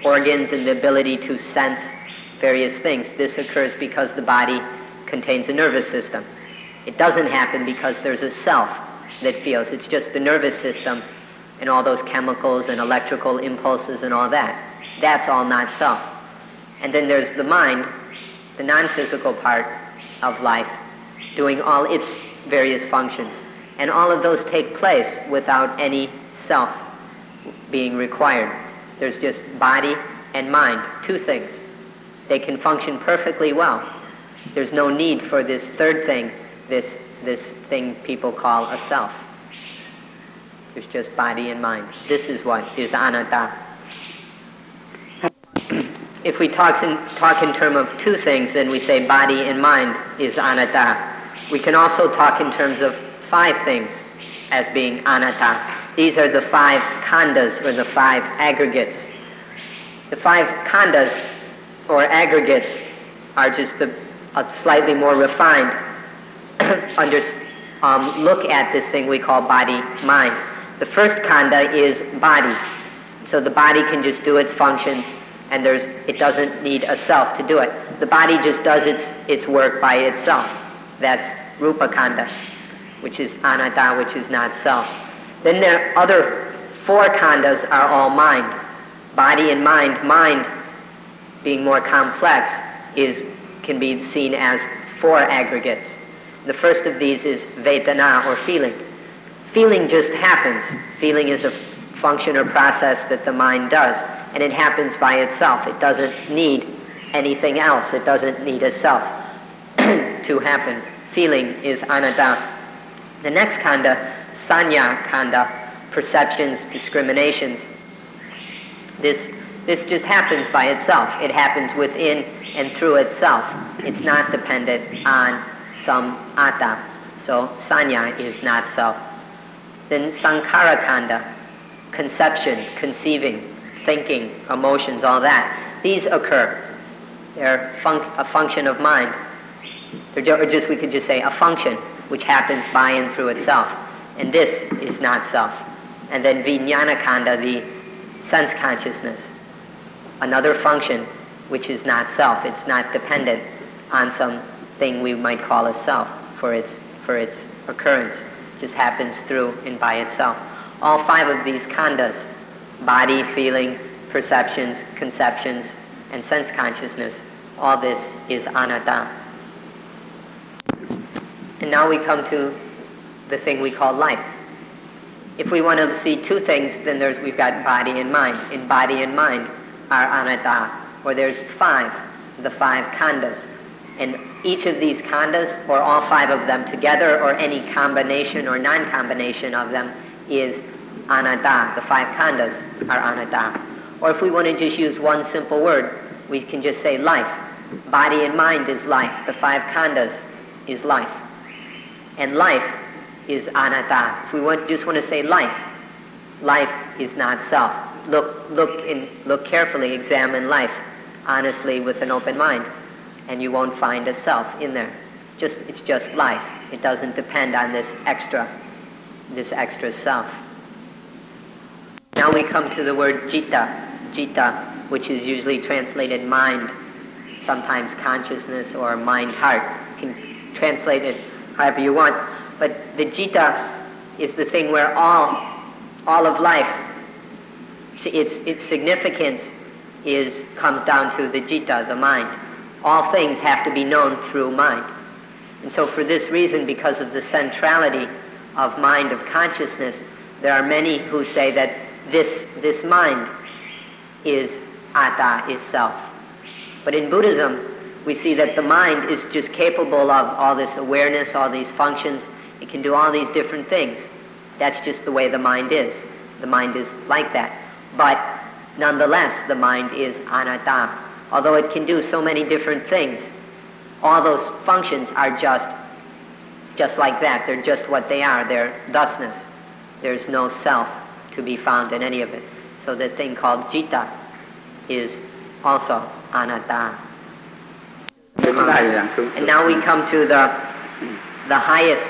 A: organs and the ability to sense various things. This occurs because the body contains a nervous system. It doesn't happen because there's a self that feels. It's just the nervous system and all those chemicals and electrical impulses and all that. That's all not self. And then there's the mind, the non-physical part of life, doing all its various functions. And all of those take place without any self being required. There's just body and mind, two things. They can function perfectly well. There's no need for this third thing, this thing people call a self. There's just body and mind. This is what is anatta. If we talk in terms of two things, then we say body and mind is anatta. We can also talk in terms of 5 things as being anatta. These are the 5 khandas, or the 5 aggregates. The 5 khandas, or aggregates, are just a slightly more refined look at this thing we call body-mind. The first khanda is body. So the body can just do its functions, and it doesn't need a self to do it. The body just does its work by itself. That's rupa khanda, which is anatta, which is not self. Then there are other 4 khandas are all mind. Body and mind. Mind, being more complex, can be seen as 4 aggregates. The first of these is vedana, or feeling. Feeling just happens. Feeling is a function or process that the mind does, and it happens by itself. It doesn't need anything else. It doesn't need a self to happen. Feeling is anatta. The next khanda, sanya khanda, perceptions, discriminations. This just happens by itself. It happens within and through itself. It's not dependent on some atta. So sanya is not self. Then sankhara khanda, conception, conceiving, thinking, emotions, all that. These occur. They're a function of mind. We could just say a function which happens by and through itself. And this is not self. And then vijnana khanda, the sense consciousness, another function which is not self. It's not dependent on something we might call a self for its occurrence. It just happens through and by itself. All 5 of these khandas, body, feeling, perceptions, conceptions, and sense consciousness, all this is anatta. And now we come to the thing we call life. If we want to see 2 things, then we've got body and mind. And body and mind are anatta, or there's 5, the 5 khandas. And each of these khandas, or all 5 of them together, or any combination or non-combination of them, is anatta. The 5 khandas are anatta. Or if we want to just use one simple word, we can just say life. Body and mind is life. The 5 khandas is life. And life is anatta. If we just want to say life, life is not self. Look carefully, examine life honestly with an open mind, and you won't find a self in there. It's just life. It doesn't depend on this extra self. Now we come to the word citta, which is usually translated mind, sometimes consciousness or mind, heart. You can translate it however you want. But the citta is the thing where all of life, its significance comes down to the citta, the mind. All things have to be known through mind. And so for this reason, because of the centrality of mind, of consciousness, there are many who say that this mind is atta, is self. But in Buddhism, we see that the mind is just capable of all this awareness, all these functions. It can do all these different things. That's just the way the mind is. The mind is like that. But nonetheless, the mind is anatta. Although it can do so many different things, all those functions are just like that. They're just what they are. They're thusness. There's no self to be found in any of it. So the thing called citta is also anatta. And now we come to the highest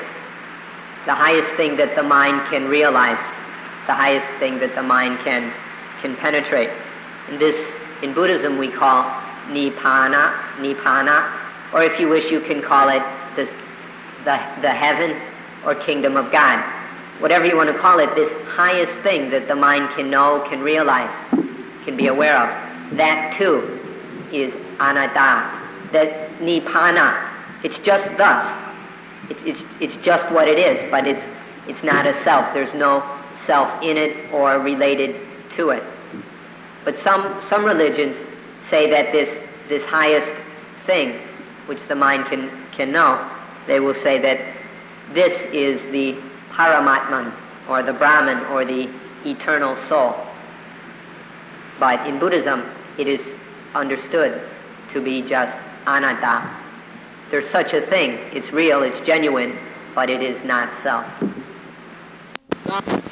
A: thing that the mind can realize, the highest thing that the mind can penetrate. And this, in Buddhism, we call nibbana, or if you wish, you can call it the heaven or kingdom of God. Whatever you want to call it, this highest thing that the mind can know, can realize, can be aware of, that too is anatta. That nibbana, it's just thus. It's just what it is, but it's not a self. There's no self in it or related to it. But some religions say that this highest thing, which the mind can know, they will say that this is the Paramatman, or the Brahman, or the eternal soul. But in Buddhism, it is understood to be just anatta. There's such a thing. It's real, it's genuine, but it is not self.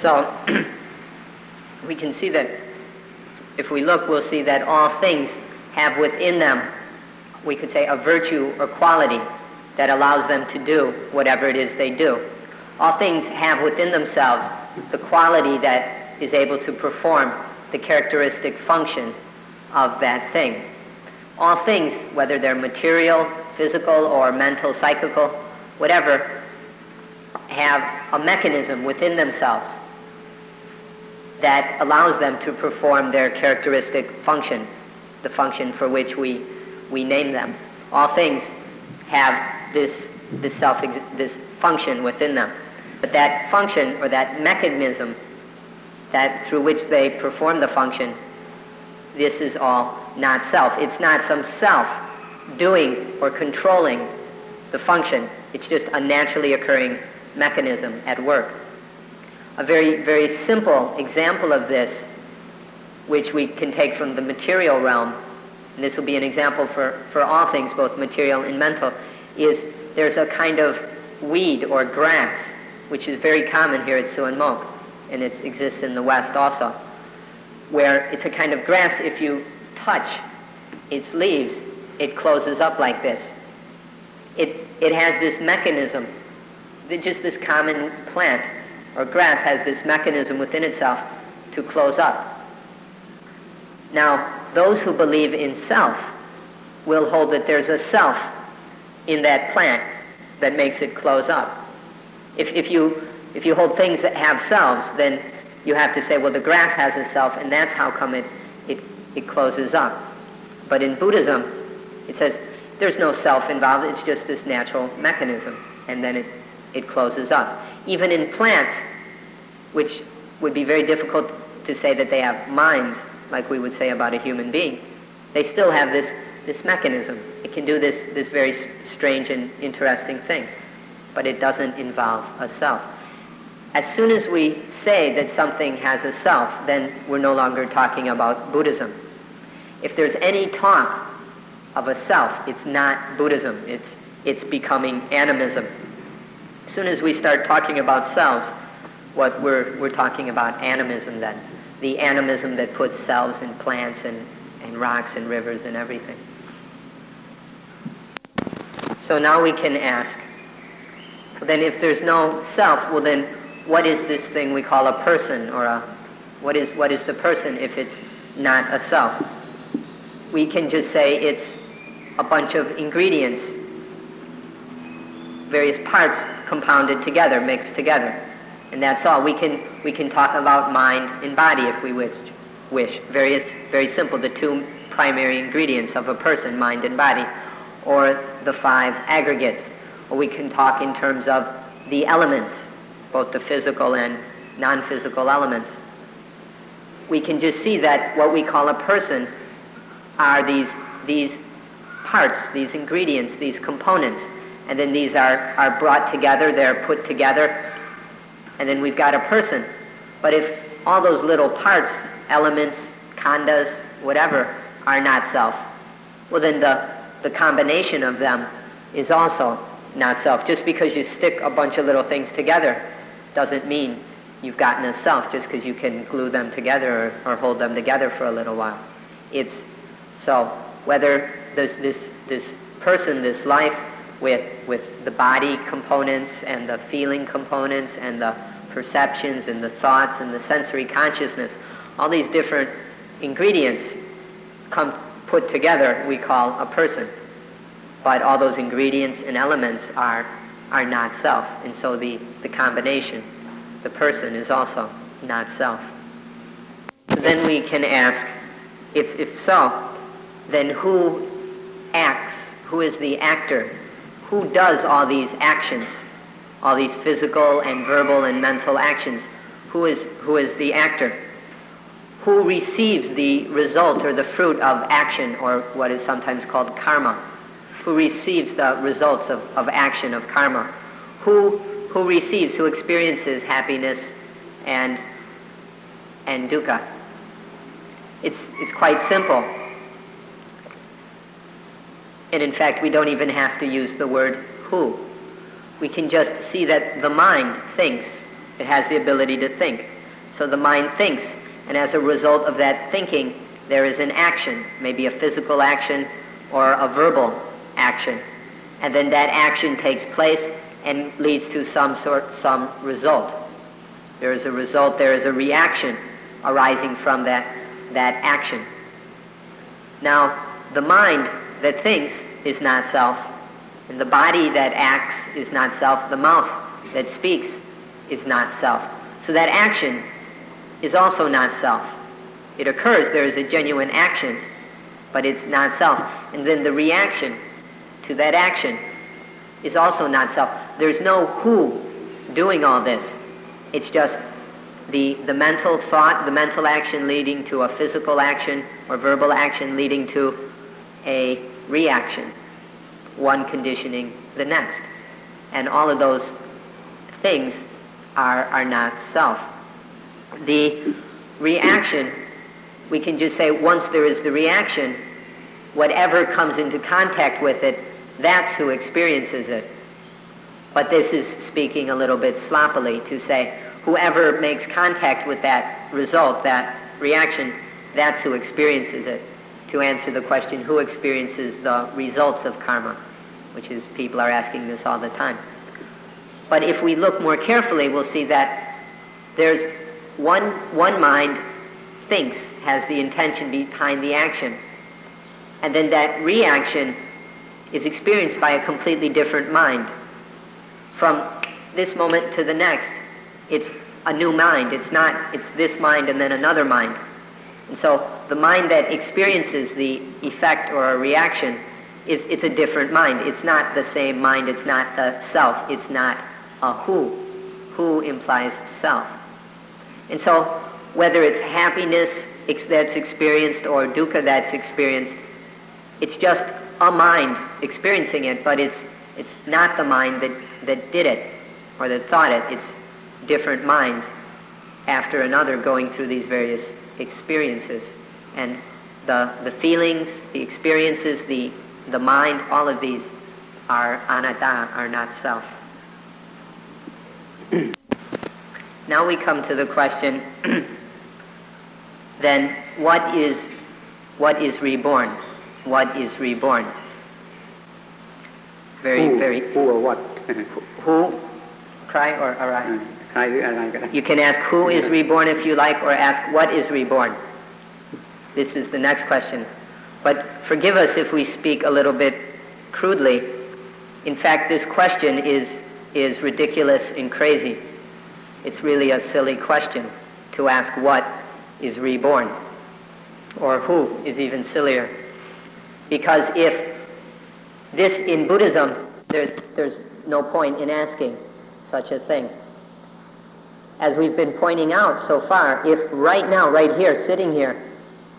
A: So, we can see that if we look, we'll see that all things have within them, we could say, a virtue or quality that allows them to do whatever it is they do. All things have within themselves the quality that is able to perform the characteristic function of that thing. All things, whether they're material, physical, or mental, psychical, whatever, have a mechanism within themselves that allows them to perform their characteristic function, the function for which we name them. All things have this function within them. But that function, or that mechanism that through which they perform the function, this is all not self. It's not some self doing or controlling the function. It's just a naturally occurring mechanism at work. A very, very simple example of this, which we can take from the material realm, and this will be an example for all things, both material and mental, is there's a kind of weed or grass, which is very common here at Suan Mokkh, and it exists in the West also, where it's a kind of grass, if you touch its leaves, it closes up like this. It has this mechanism, just this common plant or grass has this mechanism within itself to close up. Now, those who believe in self will hold that there's a self in that plant that makes it close up. If you hold things that have selves, then you have to say, well, the grass has a self, and that's how come it closes up. But in Buddhism, it says there's no self involved, it's just this natural mechanism, and then it closes up. Even in plants, which would be very difficult to say that they have minds, like we would say about a human being, they still have this mechanism. It can do this very strange and interesting thing, but it doesn't involve a self. As soon as we say that something has a self, then we're no longer talking about Buddhism. If there's any talk of a self, it's not Buddhism. It's becoming animism. As soon as we start talking about selves, what we're talking about animism then. The animism that puts selves in plants and rocks and rivers and everything. So now we can ask, well, then if there's no self, well then what is this thing we call a person, or what is the person if it's not a self? We can just say it's a bunch of ingredients, various parts compounded together, mixed together. And that's all. We can talk about mind and body if we wish. Very simple, the two primary ingredients of a person, mind and body, or the five aggregates. Or we can talk in terms of the elements, both the physical and non-physical elements. We can just see that what we call a person are these parts, these ingredients, these components, and then these are brought together, they're put together, and then we've got a person. But if all those little parts, elements, khandas, whatever, are not self, well then the combination of them is also not self. Just because you stick a bunch of little things together doesn't mean you've gotten a self, just because you can glue them together or hold them together for a little while. So whether this person, this life, with the body components and the feeling components and the perceptions and the thoughts and the sensory consciousness, all these different ingredients come put together, we call a person. But all those ingredients and elements are not self, and so the combination, the person, is also not self. So then we can ask, if so, then who acts? Who is the actor? Who does all these actions, all these physical and verbal and mental actions? Who is the actor? Who receives the result or the fruit of action, or what is sometimes called karma? Who receives the results of action, of karma? Who receives, who experiences happiness and dukkha? It's quite simple. And in fact, we don't even have to use the word who. We can just see that the mind thinks. It has the ability to think. So the mind thinks, and as a result of that thinking, there is an action, maybe a physical action or a verbal action. And then that action takes place and leads to some result. There is a result, there is a reaction arising from that action. Now, the mind that thinks is not self, and the body that acts is not self, the mouth that speaks is not self. So that action is also not self. It occurs, there is a genuine action, but it's not self. And then the reaction to that action is also not self. There's no who doing all this. It's just the mental thought, the mental action leading to a physical action or verbal action leading to a reaction, one conditioning the next. And all of those things are not self. The reaction, we can just say once there is the reaction, whatever comes into contact with it, that's who experiences it. But this is speaking a little bit sloppily to say whoever makes contact with that result, that reaction, that's who experiences it. To answer the question, who experiences the results of karma, which is, people are asking this all the time. But if we look more carefully, we'll see that there's one mind thinks, has the intention behind the action, and then that reaction is experienced by a completely different mind. From this moment to the next, it's a new mind. It's this mind and then another mind. And so the mind that experiences the effect or a reaction it's a different mind. It's not the same mind. It's not the self. It's not a who. Who implies self. And so whether it's happiness that's experienced or dukkha that's experienced, it's just a mind experiencing it, but it's not the mind that did it or that thought it. It's different minds after another going through these various experiences. And the feelings, the experiences, the mind, all of these are anatta, are not self. Now we come to the question, then what is reborn? What is reborn? Very.
B: Who or what?
A: Who? Cry or arise? You can ask who is reborn if you like, or ask what is reborn. This is the next question. But forgive us if we speak a little bit crudely. In fact, this question is ridiculous and crazy. it's really a silly question to ask what is reborn, or who is even sillier. Because if this in Buddhism, there's no point in asking such a thing. As we've been pointing out so far, if right now, right here, sitting here,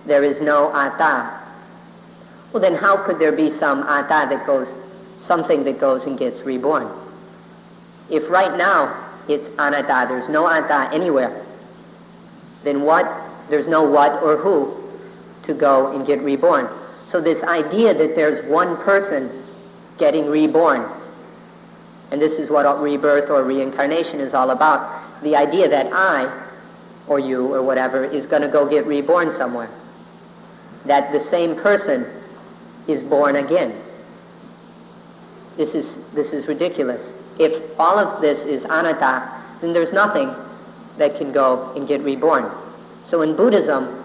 A: there is no atta, well then how could there be some atta something that goes and gets reborn? If right now it's anatta, there's no atta anywhere, then there's no what or who to go and get reborn. So this idea that there's one person getting reborn, and this is what rebirth or reincarnation is all about, the idea that I, or you, or whatever, is going to go get reborn somewhere, that the same person is born again. This is ridiculous. If all of this is anatta, then there's nothing that can go and get reborn. So in Buddhism,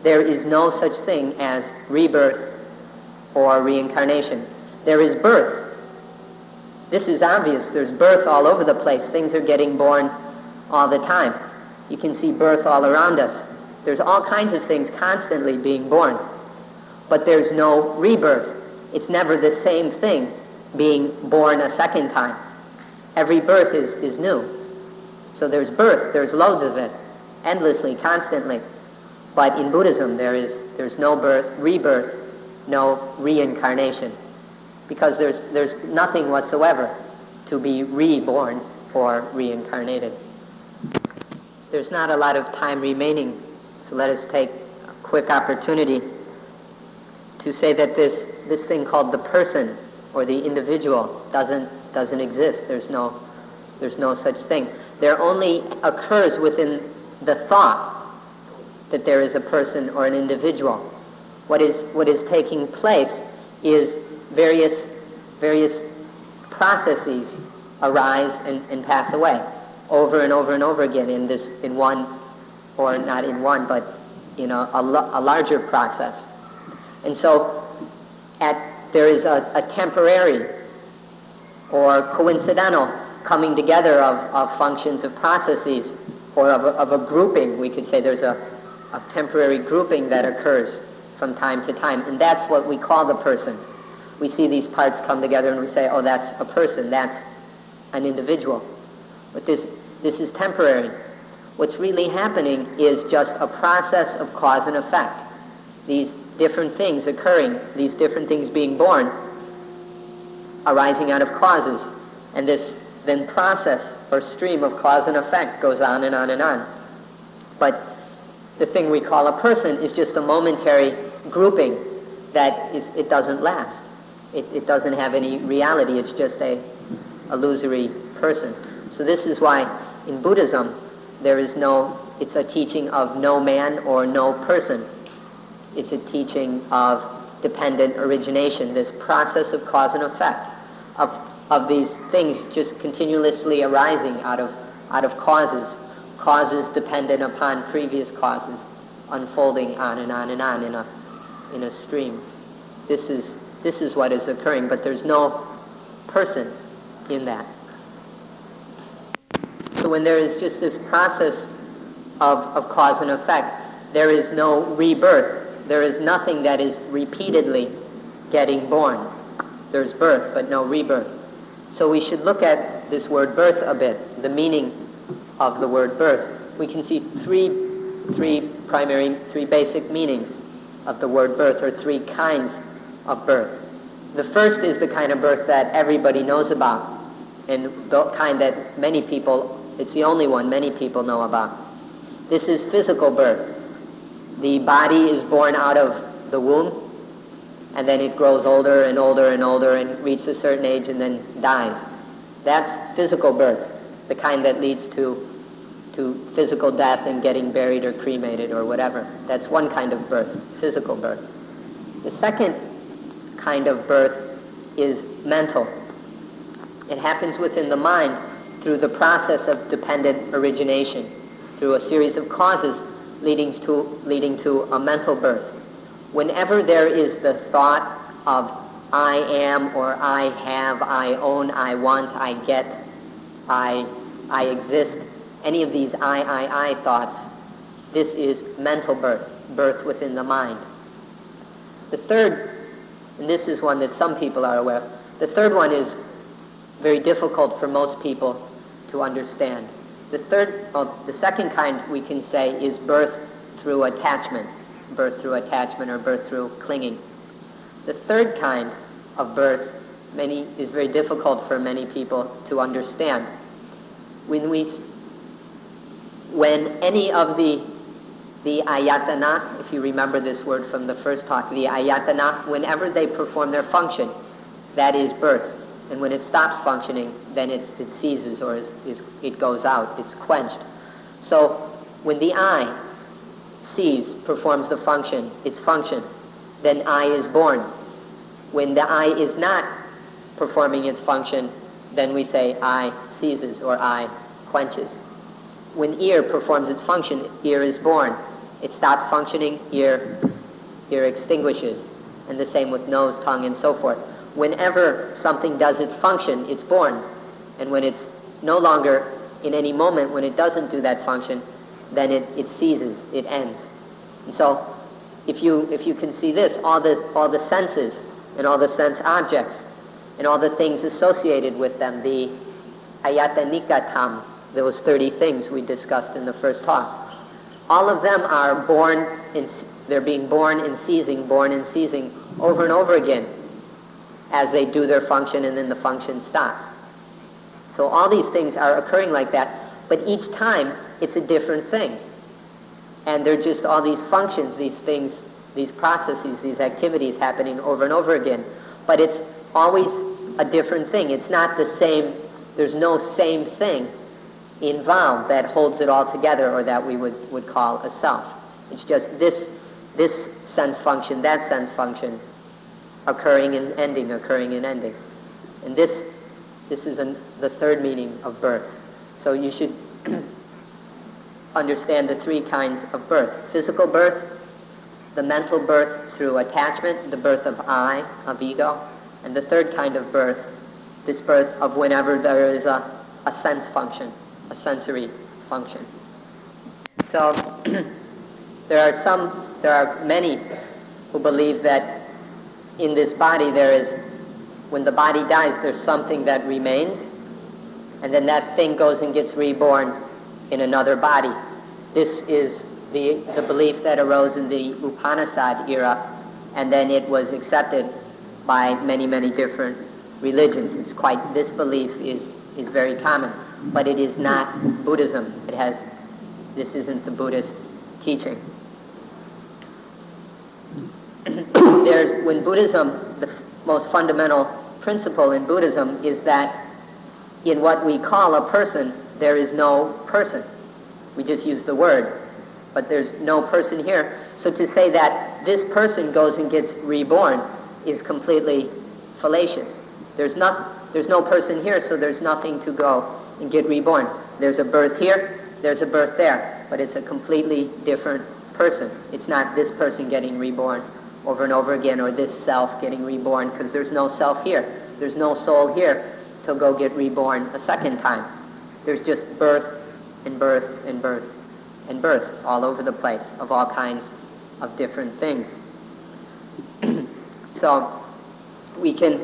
A: there is no such thing as rebirth or reincarnation. There is birth. This is obvious. There's birth all over the place. Things are getting born all the time. You can see birth all around us. There's all kinds of things constantly being born. But there's no rebirth. It's never the same thing being born a second time. Every birth is new. So there's birth, there's loads of it, endlessly, constantly. But in Buddhism, there's no birth, rebirth, no reincarnation, because there's nothing whatsoever to be reborn or reincarnated. There's not a lot of time remaining, so let us take a quick opportunity to say that this thing called the person or the individual doesn't exist. There's no such thing. There only occurs within the thought that there is a person or an individual. What is taking place is various processes arise and pass away over and over and over again in one, or not in one, but in a larger process. And so there is a temporary or coincidental coming together of functions, of processes, or of a grouping. We could say there's a temporary grouping that occurs from time to time, and that's what we call the person. We see these parts come together and we say, oh, that's a person, that's an individual. But this is temporary. What's really happening is just a process of cause and effect. These different things occurring, these different things being born, arising out of causes, and this then process or stream of cause and effect goes on and on and on. But the thing we call a person is just a momentary grouping that it doesn't last. It doesn't have any reality. It's just a illusory person. So this is why in Buddhism it's a teaching of no man or no person. It's a teaching of dependent origination, this process of cause and effect, of these things just continuously arising out of causes dependent upon previous causes, unfolding on and on and on in a stream. This is what is occurring, but there's no person in that. So when there is just this process of cause and effect, there is no rebirth. There is nothing that is repeatedly getting born. There's birth, but no rebirth. So we should look at this word birth a bit, the meaning of the word birth. We can see three basic meanings of the word birth, or three kinds of birth. The first is the kind of birth that everybody knows about, and the kind that it's the only one many people know about. This is physical birth. The body is born out of the womb, and then it grows older and older and older and reaches a certain age and then dies. That's physical birth, the kind that leads to physical death and getting buried or cremated or whatever. That's one kind of birth, physical birth. The second kind of birth is mental. It happens within the mind through the process of dependent origination, through a series of causes leading to a mental birth. Whenever there is the thought of I am, or I have, I own, I want, I get, I exist, any of these I thoughts, this is mental birth, birth within the mind. The third, and this is one that some people are aware of, the third one is very difficult for most people to understand. The second kind we can say is birth through attachment or birth through clinging. The third kind of birth is very difficult for many people to understand. When any of the ayatana, if you remember this word from the first talk, the ayatana, whenever they perform their function, that is birth. And when it stops functioning, then it ceases, or it goes out, it's quenched. So when the I performs the function, its function, then I is born. When the I is not performing its function, then we say I ceases, or I quenches. When ear performs its function, ear is born. It stops functioning, ear extinguishes. And the same with nose, tongue, and so forth. Whenever something does its function, it's born. And when it's no longer, in any moment, when it doesn't do that function, then it ceases, it ends. And so, if you can see this, all the senses and all the sense objects and all the things associated with them, the ayatanika, those 30 things we discussed in the first talk, all of them are they're being born and ceasing over and over again as they do their function, and then the function stops. So all these things are occurring like that, but each time it's a different thing. And they're just all these functions, these things, these processes, these activities happening over and over again. But it's always a different thing. It's not the same, there's no same thing involved that holds it all together, or that we would call a self. It's just this sense function, that sense function, occurring and ending. And this is the third meaning of birth. So you should understand the three kinds of birth. Physical birth, the mental birth through attachment, the birth of I, of ego, and the third kind of birth, this birth of whenever there is a sense function, a sensory function. So there are many who believe that in this body when the body dies, there's something that remains, and then that thing goes and gets reborn in another body. This is the belief that arose in the Upanishad era, and then it was accepted by many, many different religions. This belief is very common, but it is not Buddhism. This isn't the Buddhist teaching. When Buddhism, the most fundamental principle in Buddhism is that in what we call a person, there is no person. We just use the word, but there's no person here. So to say that this person goes and gets reborn is completely fallacious. There's no person here, so there's nothing to go and get reborn. There's a birth here, there's a birth there, but it's a completely different person. It's not this person getting reborn over and over again, or this self getting reborn, because there's no self here. There's no soul here to go get reborn a second time. There's just birth and birth and birth and birth all over the place of all kinds of different things. So we can,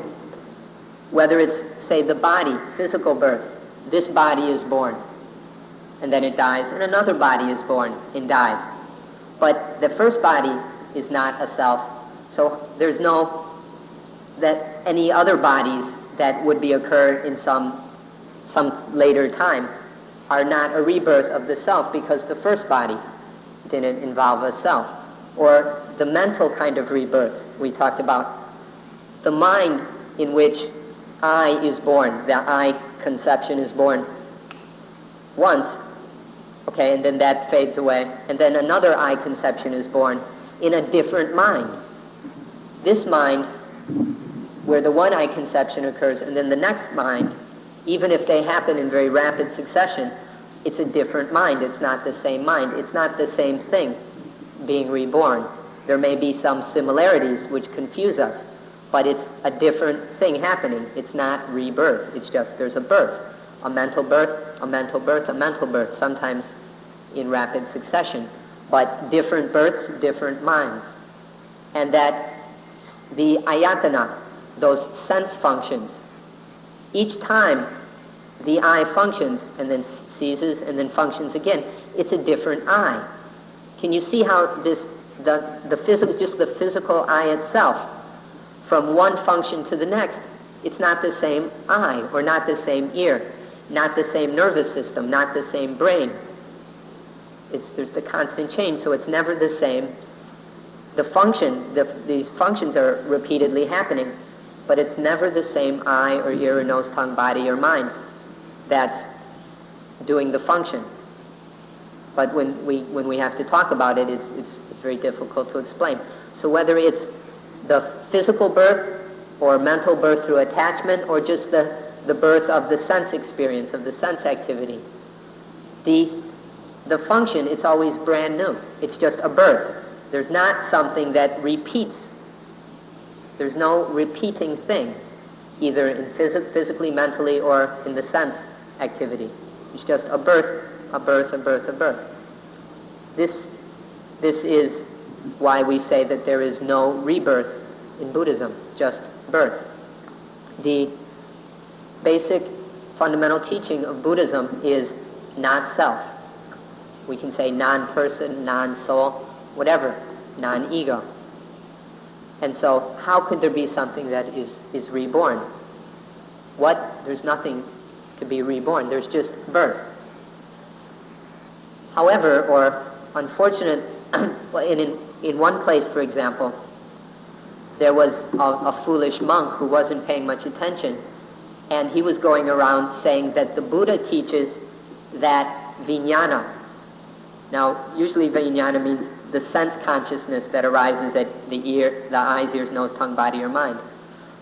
A: whether it's, say, the body, physical birth, this body is born and then it dies, and another body is born and dies. But the first body is not a self, so there's any other bodies that would occur in some later time are not a rebirth of the self, because the first body didn't involve a self. Or the mental kind of rebirth we talked about, the mind in which I is born, the I conception is born once, okay, and then that fades away, and then another I conception is born in a different mind. This mind, where the one I conception occurs, and then the next mind, even if they happen in very rapid succession, it's a different mind. It's not the same mind. It's not the same thing being reborn. There may be some similarities which confuse us, but it's a different thing happening. It's not rebirth. It's just there's a birth, a mental birth, a mental birth, sometimes in rapid succession, but different births, different minds. And that the ayatana, those sense functions, each time the eye functions and then ceases and then functions again, it's a different eye. Can you see how the physical eye itself, from one function to the next, it's not the same eye, or not the same ear, not the same nervous system, not the same brain. There's the constant change, so it's never the same. These functions are repeatedly happening, but it's never the same eye or ear or nose, tongue, body, or mind that's doing the function. But when we have to talk about it, it's very difficult to explain. So whether it's the physical birth or mental birth through attachment, or just the birth of the sense experience, of the sense activity, the function, it's always brand new. It's just a birth. There's not something that repeats. There's no repeating thing, either in physically, mentally, or in the sense activity. It's just a birth, a birth, a birth, a birth. This is why we say that there is no rebirth in Buddhism, just birth. The basic fundamental teaching of Buddhism is not self. We can say non-person, non-soul, whatever, non-ego. And so how could there be something that is reborn? There's nothing to be reborn. There's just birth. However, or unfortunate, in one place, for example, there was a foolish monk who wasn't paying much attention, and he was going around saying that the Buddha teaches that vijnana. Now, usually vijnana means the sense consciousness that arises at the eyes, ears, nose, tongue, body, or mind.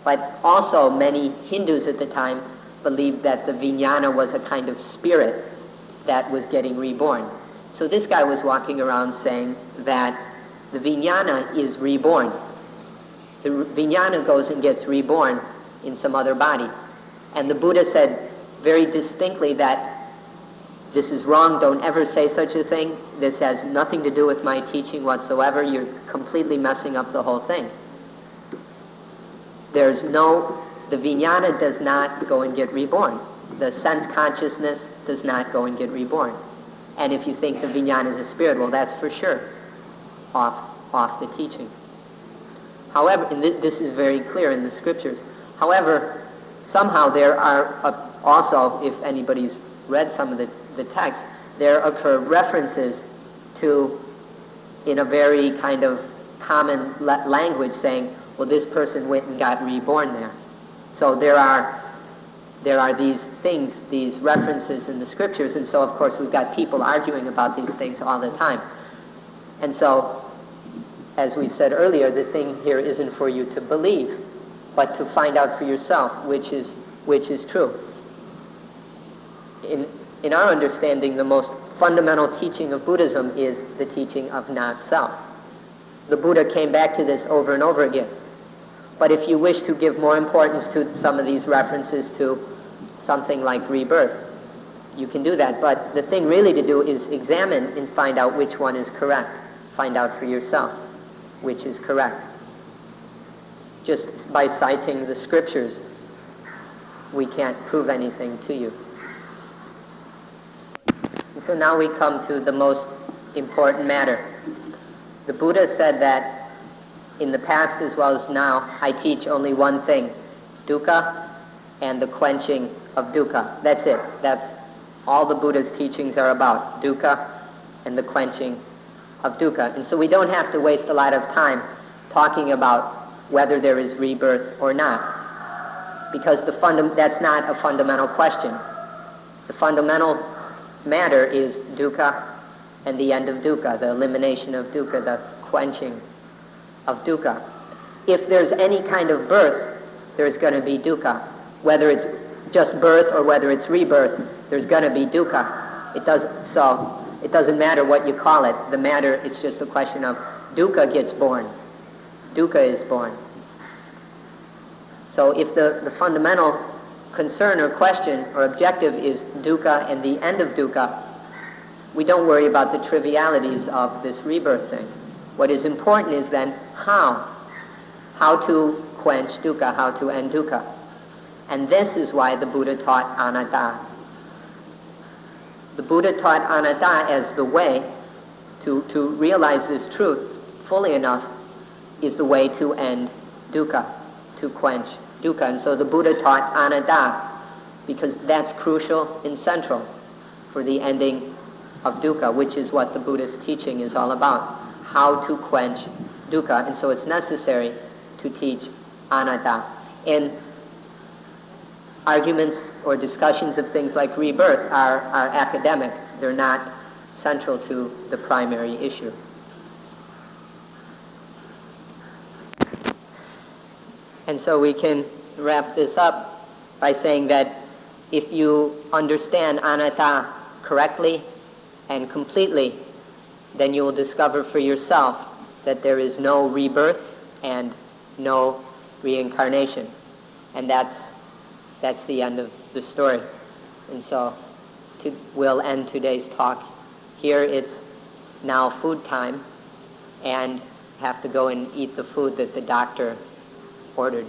A: But also many Hindus at the time believed that the vijnana was a kind of spirit that was getting reborn. So this guy was walking around saying that the vijnana is reborn. The vijnana goes and gets reborn in some other body. And the Buddha said very distinctly that this is wrong, don't ever say such a thing. This has nothing to do with my teaching whatsoever. You're completely messing up the whole thing. The vijnana does not go and get reborn. The sense consciousness does not go and get reborn. And if you think the vijnana is a spirit, well, that's for sure off the teaching. However, and this is very clear in the scriptures. However, somehow there are also, if anybody's read some of the text, there occur references to, in a very kind of common language, saying, well, this person went and got reborn there. So there are these things, these references in the scriptures, and so of course we've got people arguing about these things all the time. And so, as we said earlier, the thing here isn't for you to believe, but to find out for yourself which is true. In our understanding, the most fundamental teaching of Buddhism is the teaching of not self. The Buddha came back to this over and over again. But if you wish to give more importance to some of these references to something like rebirth, you can do that. But the thing really to do is examine and find out which one is correct. Find out for yourself which is correct. Just by citing the scriptures, we can't prove anything to you. And so now we come to the most important matter. The Buddha said that in the past as well as now, I teach only one thing, dukkha and the quenching of dukkha. That's it. That's all the Buddha's teachings are about, dukkha and the quenching of dukkha. And so we don't have to waste a lot of time talking about whether there is rebirth or not, because that's not a fundamental question. The fundamental matter is dukkha and the end of dukkha, the elimination of dukkha, the quenching of dukkha. If there's any kind of birth, there's going to be dukkha. Whether it's just birth or whether it's rebirth, there's going to be dukkha. It doesn't matter what you call it. The matter, it's just a question of dukkha gets born. Dukkha is born. So if the fundamental concern or question or objective is dukkha and the end of dukkha, we don't worry about the trivialities of this rebirth thing. What is important is then how to quench dukkha, how to end dukkha. And this is why the Buddha taught anatta. The Buddha taught anatta as the way to realize this truth fully enough is the way to end dukkha, to quench dukkha. And so the Buddha taught anatta because that's crucial and central for the ending of dukkha, which is what the Buddhist teaching is all about, how to quench dukkha. And so it's necessary to teach anatta. And arguments or discussions of things like rebirth are academic. They're not central to the primary issue. And so we can wrap this up by saying that if you understand anatta correctly and completely, then you will discover for yourself that there is no rebirth and no reincarnation. And that's the end of the story. And so we'll end today's talk here. It's now food time, and have to go and eat the food that the doctor ordered.